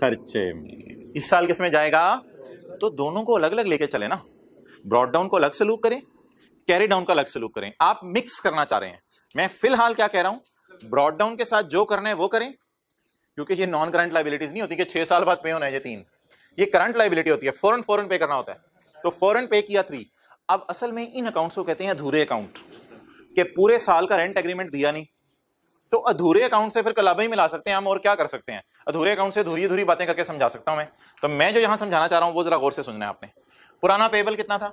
खर्चे में। इस साल किसमें जाएगा? तो दोनों को अलग अलग लेके चले ना, ब्रॉड डाउन को अलग सलूक करें, कैरी डाउन का अलग सलूक करें। आप मिक्स करना चाह रहे हैं। मैं फिलहाल क्या कह रहा हूं, ब्रॉड डाउन के साथ जो करना है वो करें, क्योंकि ये नॉन करंट लायबिलिटीज नहीं होती कि 6 साल बाद पे होना है ये 3, ये करंट लायबिलिटी होती है, फौरन पे करना होता है। तो फौरन पे किया 3। अब असल में इन अकाउंट्स को कहते हैं अधूरे अकाउंट। कि पूरे साल का रेंट एग्रीमेंट दिया नहीं, तो अधूरे अकाउंट से फिर कलाबा ही मिला सकते हैं हम, और क्या कर सकते हैं? अधूरे अकाउंट से अधूरी अधूरी बातें करके समझा सकता हूं मैं। तो मैं जो यहां समझाना चाह रहा हूं वो जरा गौर से सुनना है आपने। पुराना पेबल कितना था?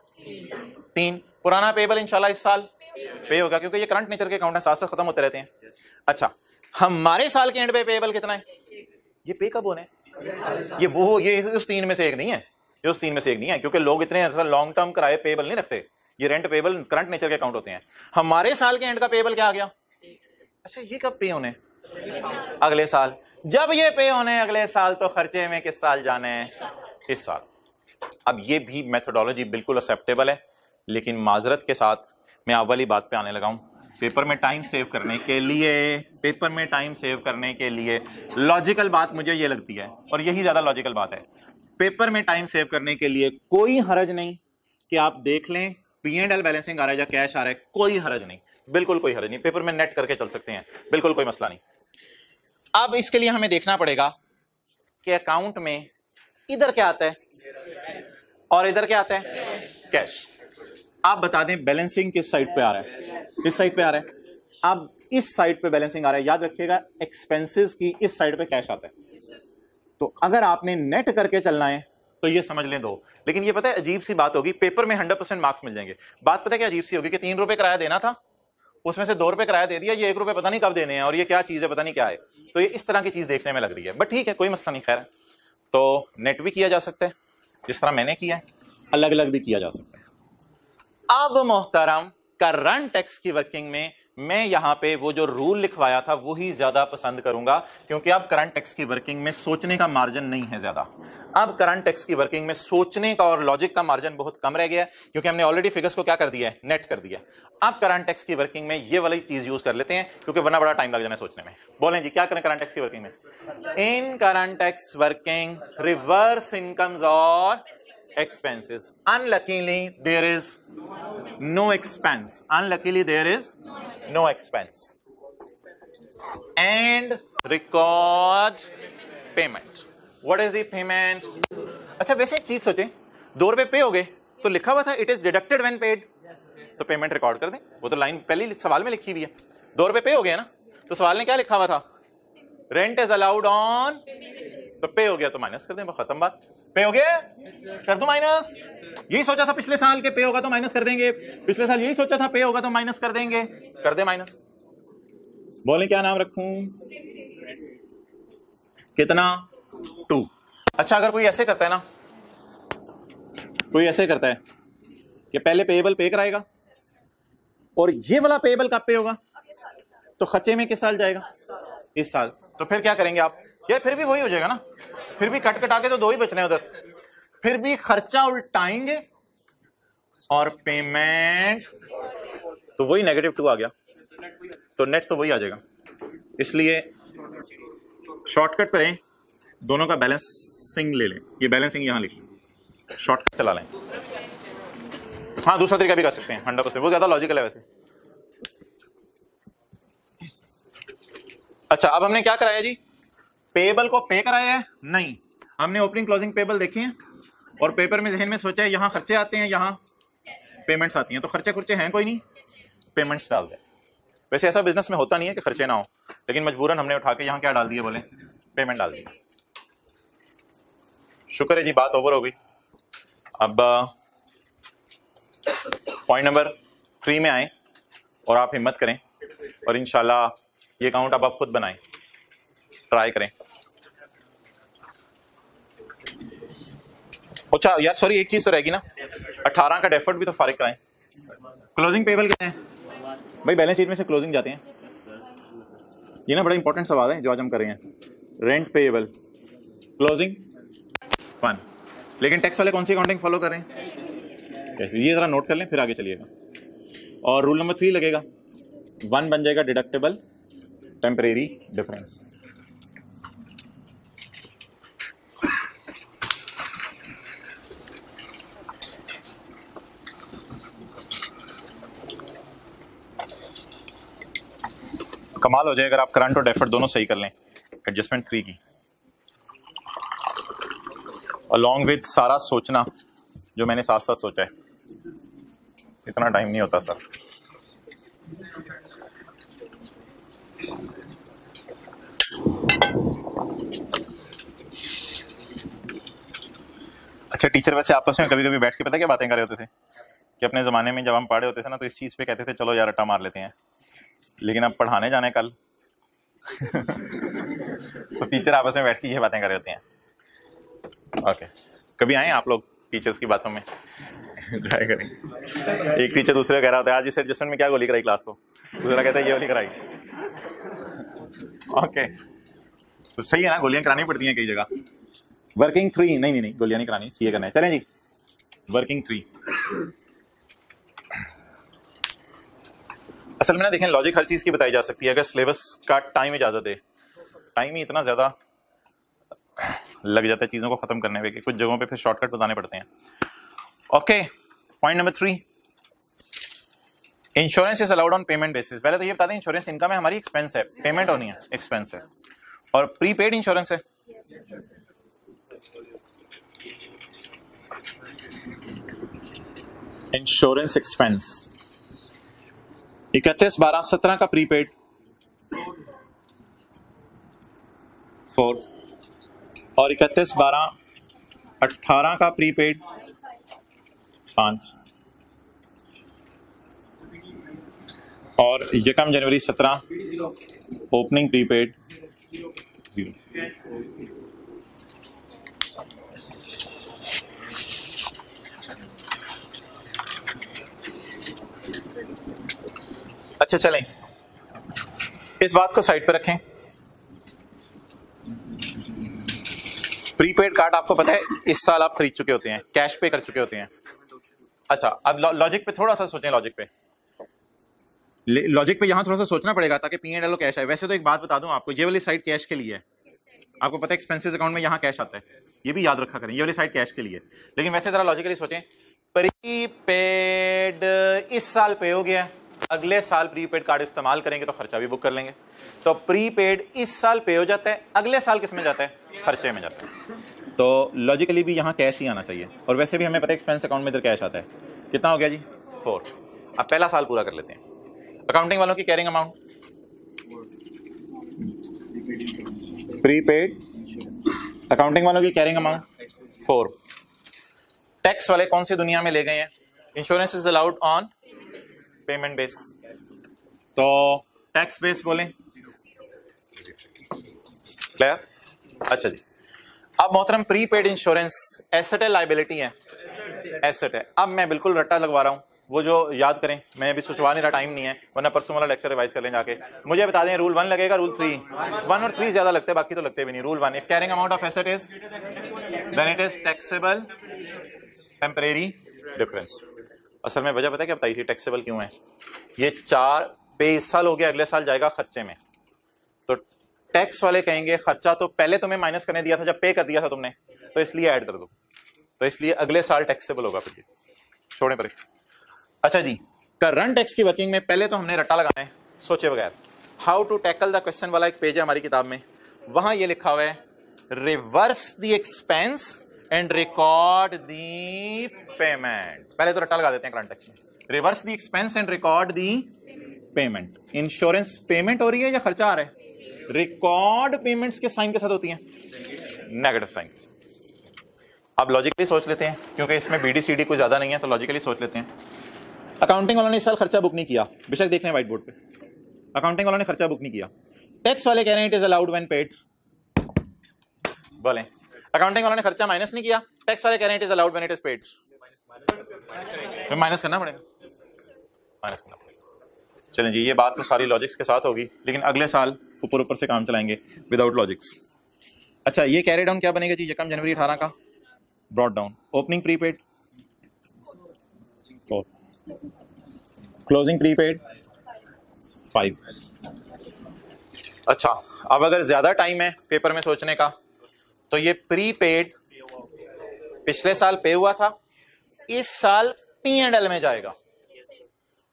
3। पुराना पेबल इंशाल्लाह इस साल पे होगा, क्योंकि ये करंट नेचर के अकाउंट है, साथ साथ खत्म होते रहते हैं। अच्छा, हमारे साल के एंड पे पेबल कितना है? ये पे कब होना है? ये उस 3 में से एक नहीं है, ये उस 3 में से एक नहीं है, क्योंकि लोग इतने लॉन्ग टर्म किराए पेबल नहीं रखते, ये रेंट पेबल करंट नेचर के अकाउंट होते हैं। हमारे साल के एंड का पेबल क्या आ गया? अच्छा, ये कब पे होने? अगले साल। जब ये पे होने अगले साल, तो खर्चे में किस साल जाने हैं? इस साल। अब ये भी मेथोडोलॉजी बिल्कुल एक्सेप्टेबल है, लेकिन माजरत के साथ मैं अवली बात पे आने लगा हूं। पेपर में टाइम सेव करने के लिए लॉजिकल बात मुझे ये लगती है, और यही ज्यादा लॉजिकल बात है। पेपर में टाइम सेव करने के लिए कोई हरज नहीं कि आप देख लें P&L बैलेंसिंग आ रहा है या कैश आ रहा है, कोई हरज नहीं, बिल्कुल कोई हरज नहीं। पेपर में नेट करके चल सकते हैं, बिल्कुल कोई मसला नहीं। अब इसके लिए हमें देखना पड़ेगा कि अकाउंट में इधर क्या आता है और इधर क्या आता है? कैश। आप बता दें बैलेंसिंग किस साइड पे आ रहा है? इस साइड पे आ रहा है। अब इस साइड पे बैलेंसिंग आ रहा है, याद रखिएगा एक्सपेंसेस की इस साइड पे कैश आता है। तो अगर आपने नेट करके चलना है तो ये समझ लें 2। लेकिन ये पता है अजीब सी बात होगी, पेपर में 100% मार्क्स मिल जाएंगे। बात पता है क्या अजीब सी होगी कि 3 रुपए किराया देना था, उसमें से 2 रुपए किराया दे दिया, ये 1 रुपए पता नहीं कब देने हैं, और ये क्या चीज है पता नहीं क्या है। तो ये इस तरह की चीज देखने में लग रही है, बट ठीक है, कोई मसला नहीं। खैर, तो नेट भी किया जा सकता है जिस तरह मैंने किया है, अलग अलग भी किया जा सकता है। अब मोहतरम, करंट टैक्स की वर्किंग में मैं यहां पे वो जो रूल लिखवाया था वही ज्यादा पसंद करूंगा, क्योंकि अब करंट टैक्स की वर्किंग में सोचने का मार्जिन नहीं है ज्यादा। अब करंट टैक्स की वर्किंग में सोचने का और लॉजिक का मार्जिन बहुत कम रह गया है, क्योंकि हमने ऑलरेडी फिगर्स को क्या कर दिया है? नेट कर दिया। अब करंट टैक्स की वर्किंग में ये वाली चीज यूज कर लेते हैं, क्योंकि वरना बड़ा टाइम लग जाना है सोचने में। बोलें जी क्या करें करंट टैक्स की वर्किंग में? In current tax working, reverse incomes और expenses. Unluckily there is no expense. Unluckily there is no expense. And record payment. What is the payment? अच्छा, वैसे एक चीज सोचें, 2 रुपए पे हो गए तो लिखा हुआ था it is deducted when paid, तो पेमेंट रिकॉर्ड कर दें। वो तो लाइन पहले सवाल में लिखी हुई है। 2 रुपए पे हो गए ना, तो सवाल ने क्या लिखा हुआ था? रेंट इज अलाउड ऑन, तो पे हो गया तो माइनस कर दें, खत्म बात। पे हो गया कर दो माइनस। यही सोचा था पिछले साल के पे होगा तो माइनस कर देंगे, पिछले साल यही सोचा था पे होगा तो माइनस कर देंगे, कर दे माइनस। बोले क्या नाम रखूं? कितना? 2। अच्छा, अगर कोई ऐसे करता है ना, कोई ऐसे करता है कि पहले पेएबल पे कराएगा और ये वाला पेएबल कब पे होगा? तो खर्चे में किस साल जाएगा? इस साल। तो फिर क्या करेंगे आप? यार फिर भी वही हो जाएगा ना, फिर भी कट कटा के तो 2 ही बचने उधर, फिर भी खर्चा उल्टाएंगे और पेमेंट, तो वही -2 आ गया, तो नेट तो वही आ जाएगा। इसलिए शॉर्टकट करें, दोनों का बैलेंसिंग ले लें, ये बैलेंसिंग यहां लिख लें, शॉर्टकट चला लें। हाँ, दूसरा तरीका भी कर सकते हैं 100%, वो ज्यादा लॉजिकल है वैसे। अच्छा, अब हमने क्या कराया जी? पेबल को पे कराया है? नहीं, हमने ओपनिंग क्लोजिंग पेबल देखे हैं और पेपर में जहन में सोचा है यहां खर्चे आते हैं, यहां पेमेंट्स आती हैं, तो खर्चे खुर्चे हैं कोई नहीं, पेमेंट्स डाल दे। वैसे ऐसा बिजनेस में होता नहीं है कि खर्चे ना हो, लेकिन मजबूरन हमने उठा के यहां क्या डाल दिए? बोले पेमेंट डाल दी। शुक्र है जी, बात ओवर हो गई। अब पॉइंट नंबर 3 में आए और आप हिम्मत करें और इंशाल्लाह ये अकाउंट अब आप खुद बनाएं, ट्राई करें। अच्छा यार सॉरी, एक चीज तो रहेगी ना, 18 का डेफर्ड भी तो फारिग कराएं। क्लोजिंग पेबल क्या है भाई? बैलेंस शीट में से क्लोजिंग जाते हैं, ये ना बड़ा इंपॉर्टेंट सवाल है जो आज हम कर रहे हैं। रेंट पेबल क्लोजिंग 1, लेकिन टैक्स वाले कौन सी अकाउंटिंग फॉलो कर रहे हैं? ये जरा नोट कर लें, फिर आगे चलिएगा। और रूल नंबर 3 लगेगा, 1 बन जाएगा डिडक्टेबल टेम्परेरी डिफरेंस। कमाल हो जाए अगर आप करंट और डेफर्ड दोनों सही कर लें एडजस्टमेंट 3 की, अलॉन्ग विद सारा सोचना जो मैंने साथ साथ सोचा है। इतना टाइम नहीं होता सर। अच्छा टीचर वैसे आपस में कभी कभी बैठ के पता क्या बातें कर रहे होते थे कि अपने ज़माने में जब हम पढ़े होते थे ना तो इस चीज़ पे कहते थे चलो यार रट्टा मार लेते हैं, लेकिन अब पढ़ाने जाने कल तो टीचर आपस में बैठ के ये बातें कर रहे होते हैं। ओके, कभी आए आप लोग टीचर्स की बातों में? ट्राई करें। एक टीचर दूसरे को कह रहा होता है आज इस एडजस्टमेंट में क्या गोली कराई क्लास को, दूसरा कहता है ये गोली कराई। ओके, तो सही है ना, गोलियां करानी पड़ती हैं कई जगह। वर्किंग 3 नहीं गोलियां नहीं करानी, सीए करना है। चलें जी, वर्किंग 3। असल में ना देखें, लॉजिक हर चीज की बताई जा सकती है अगर सिलेबस का टाइम इजाजत दे। टाइम ही इतना ज्यादा लग जाता है चीजों को खत्म करने में कि कुछ जगहों पे फिर शॉर्टकट बताने पड़ते हैं। Okay, point number 3, insurance is allowed on payment basis. पहले तो ये बता दें, इंश्योरेंस इनकम है हमारी, एक्सपेंस है, पेमेंट होनी है, एक्सपेंस है। और प्रीपेड इंश्योरेंस है, इंश्योरेंस एक्सपेंस। 31/12/17 का प्रीपेड 4 और 31/12/18 का प्रीपेड 5 और 1 जनवरी 17 ओपनिंग प्रीपेड 0। अच्छा चलें, इस बात को साइड पर रखें। प्रीपेड कार्ड आपको पता है इस साल आप खरीद चुके होते हैं, कैश पे कर चुके होते हैं। अच्छा, अब लॉजिक पे थोड़ा सा सोचें, लॉजिक पे यहां थोड़ा सा सोचना पड़ेगा ताकि P&L कैश आए। वैसे तो एक बात बता दूं आपको, ये वाली साइड कैश के लिए है, आपको पता है एक्सपेंसेस अकाउंट में यहां कैश आता है, ये भी याद रखा करें, ये वाली साइड कैश के लिए। लेकिन वैसे जरा लॉजिकली सोचें, प्रीपेड इस साल पे हो गया, अगले साल प्रीपेड कार्ड इस्तेमाल करेंगे तो खर्चा भी बुक कर लेंगे। तो प्रीपेड इस साल पे हो जाता है, अगले साल किस में जाता है? खर्चे में जाता है। तो लॉजिकली भी यहाँ कैश ही आना चाहिए। और वैसे भी हमें पता है एक्सपेंस अकाउंट में इधर कैश आता है। कितना हो गया जी? 4। अब पहला साल पूरा कर लेते हैं। अकाउंटिंग वालों की कैरिंग अमाउंट, प्रीपेड अकाउंटिंग वालों की कैरिंग अमाउंट 4। टैक्स वाले कौन सी दुनिया में ले गए हैं? Insurance is allowed on payment base, तो टैक्स बेस बोलें, क्लियर? अच्छा जी, अब मोहतरम प्रीपेड इंश्योरेंस एसेट है लायबिलिटी है? एसेट है। अब मैं बिल्कुल रट्टा लगवा रहा हूं, वो जो याद करें, मैं अभी सोचवा नहीं रहा, टाइम नहीं है, वरना परसों वाला लेक्चर रिवाइज कर लें जाके। मुझे बता दें रूल 1 लगेगा, रूल 3? 1 और 3 ज्यादा लगते हैं, बाकी तो लगते भी नहीं। Rule 1, if carrying amount of asset is then it is taxable temporary difference. असल में वजह पता है क्या बताई थी टैक्सेबल क्यों है? ये 4 पे इस साल हो गया, अगले साल जाएगा खर्चे में, तो टैक्स वाले कहेंगे खर्चा तो पहले तुम्हें माइनस करने दिया था जब पे कर दिया था तुमने, तो इसलिए ऐड कर दो, तो इसलिए अगले साल टैक्सेबल होगा। फिर छोड़ने पर। अच्छा जी, करंट टैक्स की वर्किंग में पहले तो हमने रट्टा लगाना है सोचे बगैर। How to tackle the question वाला एक पेज है हमारी किताब में, वहां ये लिखा हुआ है reverse the expense and record the payment. पहले तो रट्टा लगा देते हैं करंट टैक्स में, reverse the expense and record the payment. Insurance payment हो रही है या खर्चा आ रहा है? रिकॉर्ड पेमेंट्स के साइन के साथ होती हैं, नेगेटिव साइन के साथ। अब लॉजिकली सोच लेते हैं, क्योंकि इसमें BD-CD कोई ज्यादा नहीं है, तो लॉजिकली सोच लेते हैं। अकाउंटिंग वालों ने इस साल खर्चा बुक नहीं किया, बेशक देख लें व्हाइट बोर्ड पे, अकाउंटिंग वालों ने खर्चा बुक नहीं किया। टैक्स वाले कह रहे हैं it is allowed when paid, बोलें। अकाउंटिंग वालों ने खर्चा माइनस नहीं किया, टैक्स वाले कह रहे हैं it is allowed when it is paid. Minus करना पड़ेगा, माइनस करना पड़ेगा। चलें जी, ये बात तो सारी लॉजिक्स के साथ होगी, लेकिन अगले साल ऊपर ऊपर से काम चलाएंगे विदाउट लॉजिक्स। अच्छा, ये कैरी डाउन क्या बनेगा जी? 1 जनवरी 18 का brought down, opening prepaid 4, closing prepaid 5। अच्छा, अब अगर ज्यादा टाइम है पेपर में सोचने का, तो ये प्रीपेड पिछले साल पे हुआ था, इस साल P&L में जाएगा,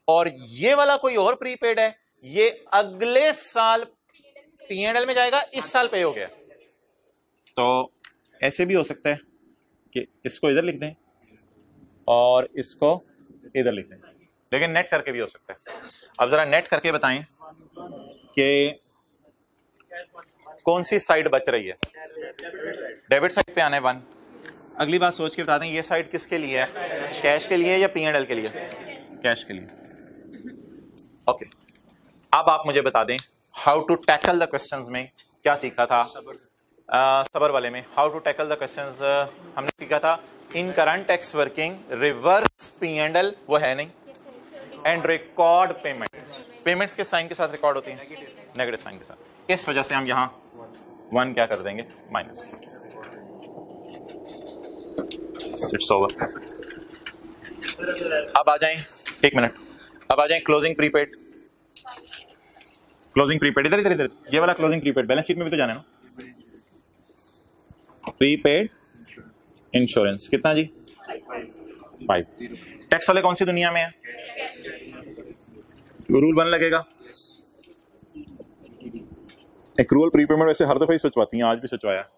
और ये वाला कोई और प्रीपेड है, ये अगले साल P&L में जाएगा, इस साल पे हो गया। तो ऐसे भी हो सकता है कि इसको इधर लिख दें और इसको इधर लिख दें, लेकिन नेट करके भी हो सकता है। अब जरा नेट करके बताएं कि कौन सी साइड बच रही है? डेबिट साइड पे आना है 1, अगली बात सोच के बता दें, ये साइड किसके लिए है? कैश के लिए या P&L के लिए? कैश के लिए। ओके, अब आप मुझे बता दें how to tackle the questions में क्या सीखा था? सबर वाले में how to tackle the questions हमने सीखा था in current tax working reverse P&L वो है नहीं, एंड रिकॉर्ड पेमेंट, पेमेंट्स के साइन के साथ रिकॉर्ड होती है नेगेटिव साइन के साथ। इस वजह से हम यहाँ 1 क्या कर देंगे? माइनस। It's over. अब आ जाएं, 1 मिनट, अब आ जाएं क्लोजिंग प्रीपेड। क्लोजिंग प्रीपेड इधर इधर इधर, ये वाला क्लोजिंग प्रीपेड बैलेंस शीट में भी तो जाना है ना। प्रीपेड इंश्योरेंस कितना जी? 5। टैक्स वाले कौन सी दुनिया में है? रूल 1 लगेगा। एक्रूअल प्रीपेमेंट वैसे हर दफा ही सोचवाती हैं, आज भी सोचवाया,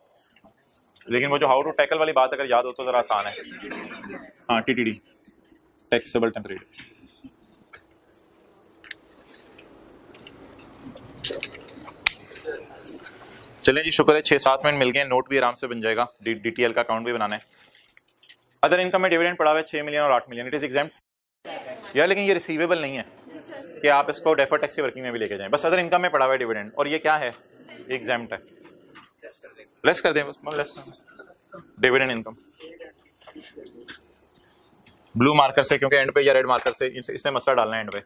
लेकिन वो जो हाउ टू टैकल वाली बात अगर याद हो तो जरा आसान है। हाँ, TTD, टैक्सेबल टेम्परेरी। चलें जी, शुक्र है 6-7 मिनट मिल गए, नोट भी आराम से बन जाएगा, DTL का अकाउंट भी बनाना है। अदर इनकम में डिविडेंड पड़ा हुआ है 6 मिलियन और 8 मिलियन, इट इज एग्जाम्प्ट यार, लेकिन ये रिसीवेबल नहीं है कि आप इसको डेफर्ड टैक्स की वर्किंग में भी लेके जाएं। बस अदर इनकम में पड़ा हुआ है डिविडेंड, और ये क्या है? एग्जाम्प्ट है, लेस कर दें बस, less dividend income blue marker से, क्योंकि एंड पे या रेड मार्कर से इसने मसला डालना है एंड पे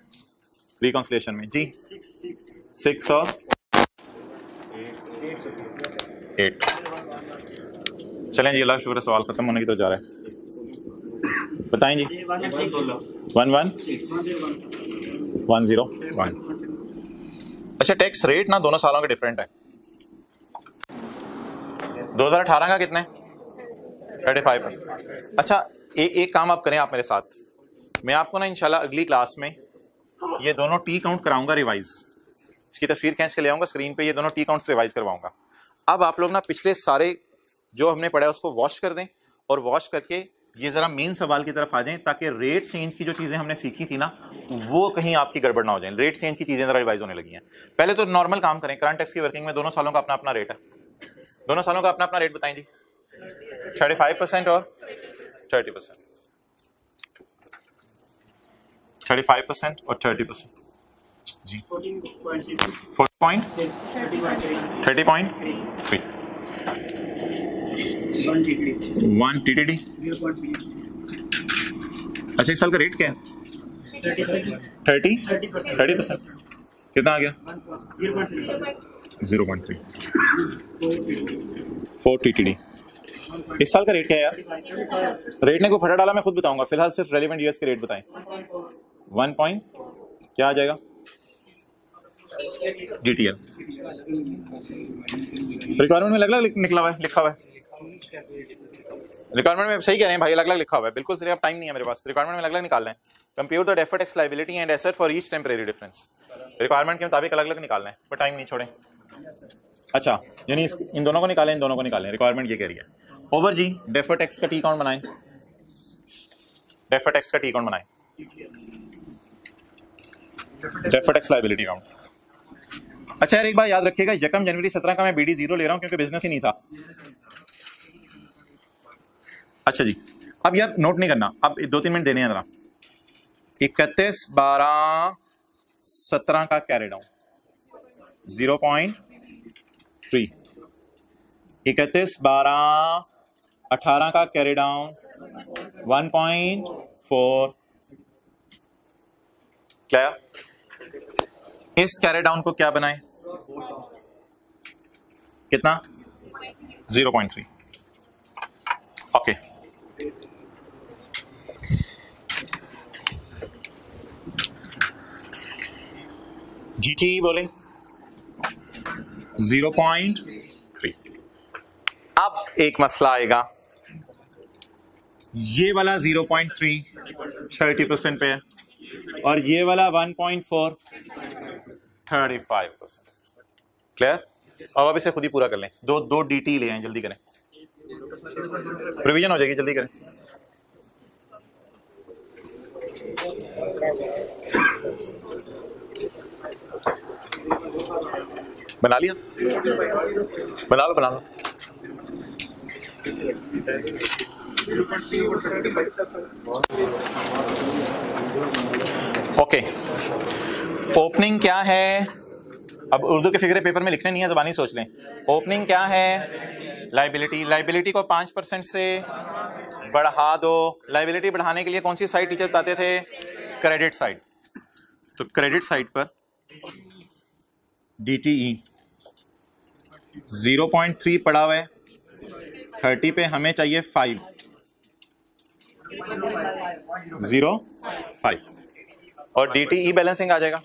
रिकॉन्सिलिएशन में जी। 6 और 8। चलें जी, अल्लाह का शुक्र, सवाल खत्म होने की तो जा रहा है। बताएं जी। 11,101। अच्छा, टैक्स रेट ना दोनों सालों के डिफरेंट है। 2018 का कितने? 35%। अच्छा, एक काम आप करें आप मेरे साथ, मैं आपको ना इंशाल्लाह अगली क्लास में ये दोनों टी काउंट कराऊंगा रिवाइज। इसकी तस्वीर खींच के ले आऊंगा स्क्रीन पे, ये दोनों टी काउंट्स रिवाइज करवाऊंगा। अब आप लोग ना पिछले सारे जो हमने पढ़ा है उसको वॉश कर दें, और वॉश करके ये जरा मेन सवाल की तरफ आ जाएं, ताकि रेट चेंज की जो चीजें हमने सीखी थी ना वो कहीं आपकी गड़बड़ ना हो जाए। रेट चेंज की चीजें जरा रिवाइज होने लगी हैं। पहले तो नॉर्मल काम करें, करंट टैक्स की वर्किंग में दोनों सालों का अपना अपना रेट है। दोनों सालों का अपना अपना रेट बताएं जी। 35% और 30%। 35% और 30% जी। 30.3 1 TTD। अच्छा, इस साल का रेट क्या है? 30%। कितना आ गया? 0.3। 4 TTD। इस साल का रेट क्या है यार? रेट ने कोई फटा डाला मैं खुद बताऊंगा, फिलहाल सिर्फ रेलेवेंट ईयर्स के रेट बताएं। 1 पॉइंट क्या आ जाएगा? DTL। रिक्वायरमेंट में अलग अलग निकला हुआ है, लिखा हुआ है रिक्वायरमेंट में। सही कह रहे हैं भाई, अलग अलग लिखा हुआ है, बिल्कुल सही। अब टाइम नहीं है मेरे पास, रिक्वायरमेंट में अलग अलग निकालना है। Compute the deferred tax liability and asset for each temporary difference. Requirement के मुताबिक अलग अलग निकालना है, पर टाइम नहीं छोड़ें। अच्छा, यानी इन दोनों को निकालें, इन दोनों को निकालें। रिक्वायरमेंट ये कह रही है। ओवर जी, डेफर्ड टैक्स का टी काउंट बनाएं। डेफर्ड टैक्स का टी काउंट बनाएं। Deferred tax liability count. अच्छा यार, एक बात याद रखिएगा, 1 जनवरी 17 का मैं BD 0 ले रहा हूं क्योंकि बिजनेस ही नहीं था। अच्छा जी, अब यार नोट नहीं करना, अब 2-3 मिनट देने हैं जरा। 31/12/17 का कैरी डाउन 0.3। 31/12/18 का कैरी डाउन 1.4। क्या इस कैरी डाउन को क्या बनाए? कितना? 0.3। ओके, GT बोले 0.3। अब एक मसला आएगा, ये वाला 0.3 30% पे है, और ये वाला 1.4 35%। क्लियर? अब इसे खुद ही पूरा कर लें। दो DT ले आए, जल्दी करें, रिवीजन हो जाएगी, जल्दी करें। बना लिया? बना लो। ओके, ओपनिंग क्या है? अब उर्दू के फिगरे पेपर में लिखने नहीं है, ज़बानी सोच लें। ओपनिंग क्या है? लाइबिलिटी। लाइबिलिटी को 5% से बढ़ा दो। लाइबिलिटी बढ़ाने के लिए कौन सी साइड टीचर बताते थे? Credit side. तो क्रेडिट साइड पर DTE 0.3 पड़ा हुआ है, 30 पे हमें चाहिए 5, 0.5 और DTE बैलेंसिंग आ जाएगा।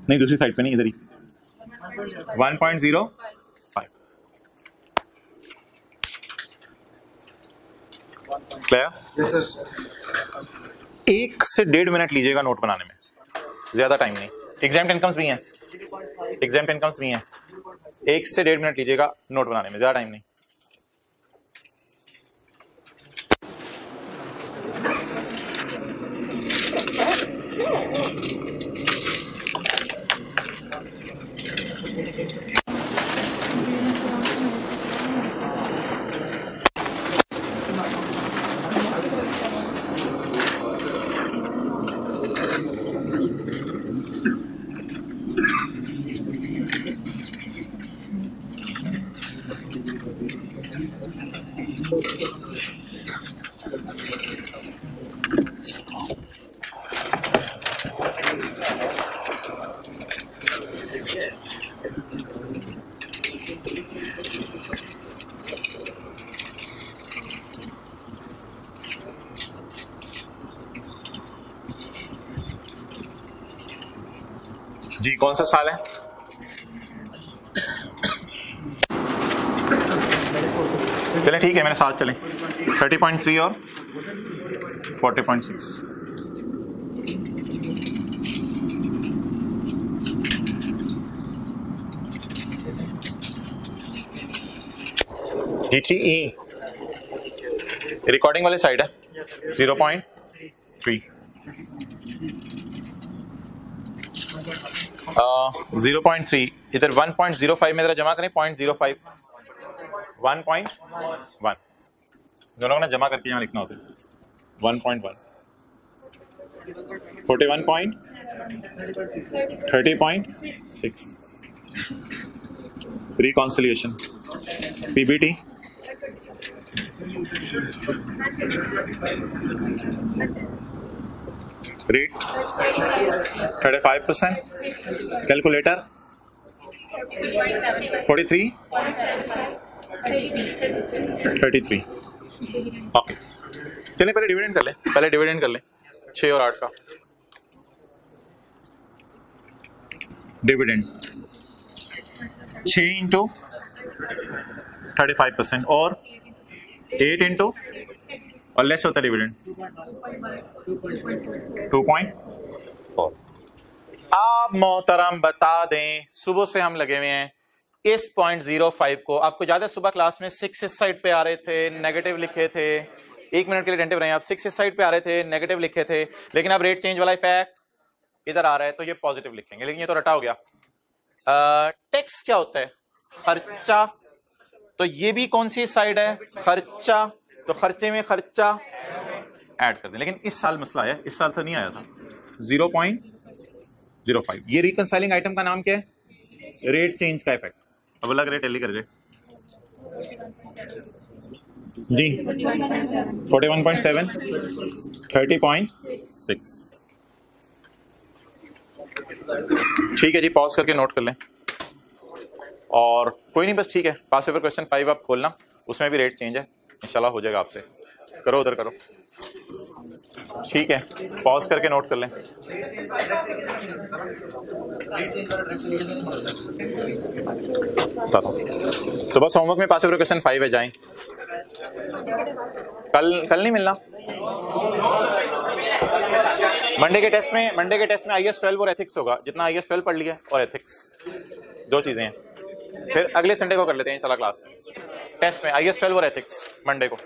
नहीं, दूसरी साइड पे नहीं, इधर ही 1.05। क्लियर? Yes sir. 1 से 1.5 मिनट लीजिएगा नोट बनाने में, ज्यादा टाइम नहीं। एग्जाम इनकम्स भी हैं, एग्जाम इनकम्स भी हैं। 1 से 1.5 मिनट लीजिएगा नोट बनाने में, ज्यादा टाइम नहीं। जी, कौन सा साल है? चलें ठीक है, मेरे साथ चलें। 30.3 और 40.6। DTE रिकॉर्डिंग वाली साइड है 0.3। 0.3 इधर 1.05 में जरा जमा करें। 0.05 1.1 दोनों को ना जमा करके यहाँ लिखना होता है। 1.1 41.30.6 reconciliation PBT rate 35%, calculator 43 33। Okay, चलिए पहले डिविडेंड कर लें। 6 और 8 का डिविडेंड 6 इंटू 35% और 8 इंटू और लेस होता है डिविडेंड 2.4। आप मोहतरम बता दें, सुबह से हम लगे हुए हैं इस 0.05 को। आपको याद है सुबह क्लास में 6 इस साइड पे आ रहे थे, नेगेटिव लिखे थे। 1 मिनट के लिए अटेंटिव रहे। आप 6 इस साइड पे आ रहे थे, नेगेटिव लिखे थे, लेकिन अब रेट चेंज वाला इफेक्ट इधर आ रहा है तो ये पॉजिटिव लिखेंगे, लेकिन ये तो रटा हो गया। टैक्स क्या होता है? खर्चा। तो ये भी कौन सी साइड है? खर्चा। तो खर्चे में खर्चा ऐड कर दें। लेकिन इस साल मसला आया, इस साल तो नहीं आया था। 0.05 ये रिकंसाइलिंग आइटम का नाम क्या है? रेट चेंज का इफेक्ट। अब अलग रेट टैली कर दे जी। 41.7 30.6। ठीक है जी, पॉज करके नोट कर लें। और कोई नहीं, बस ठीक है। पास पेपर क्वेश्चन 5 आप खोलना, उसमें भी रेट चेंज है, इंशाल्लाह हो जाएगा आपसे। करो उधर करो, ठीक है। पॉज करके नोट कर लें। तो बस होमवर्क में पास पेपर क्वेश्चन 5 है, जाएं। कल नहीं मिलना। मंडे के टेस्ट में IAS 12 और एथिक्स होगा। जितना IAS 12 पढ़ लिया और एथिक्स, 2 चीजें हैं। फिर अगले संडे को कर लेते हैं इंशाल्लाह क्लास। टेस्ट में IAS 12 और एथिक्स मंडे को।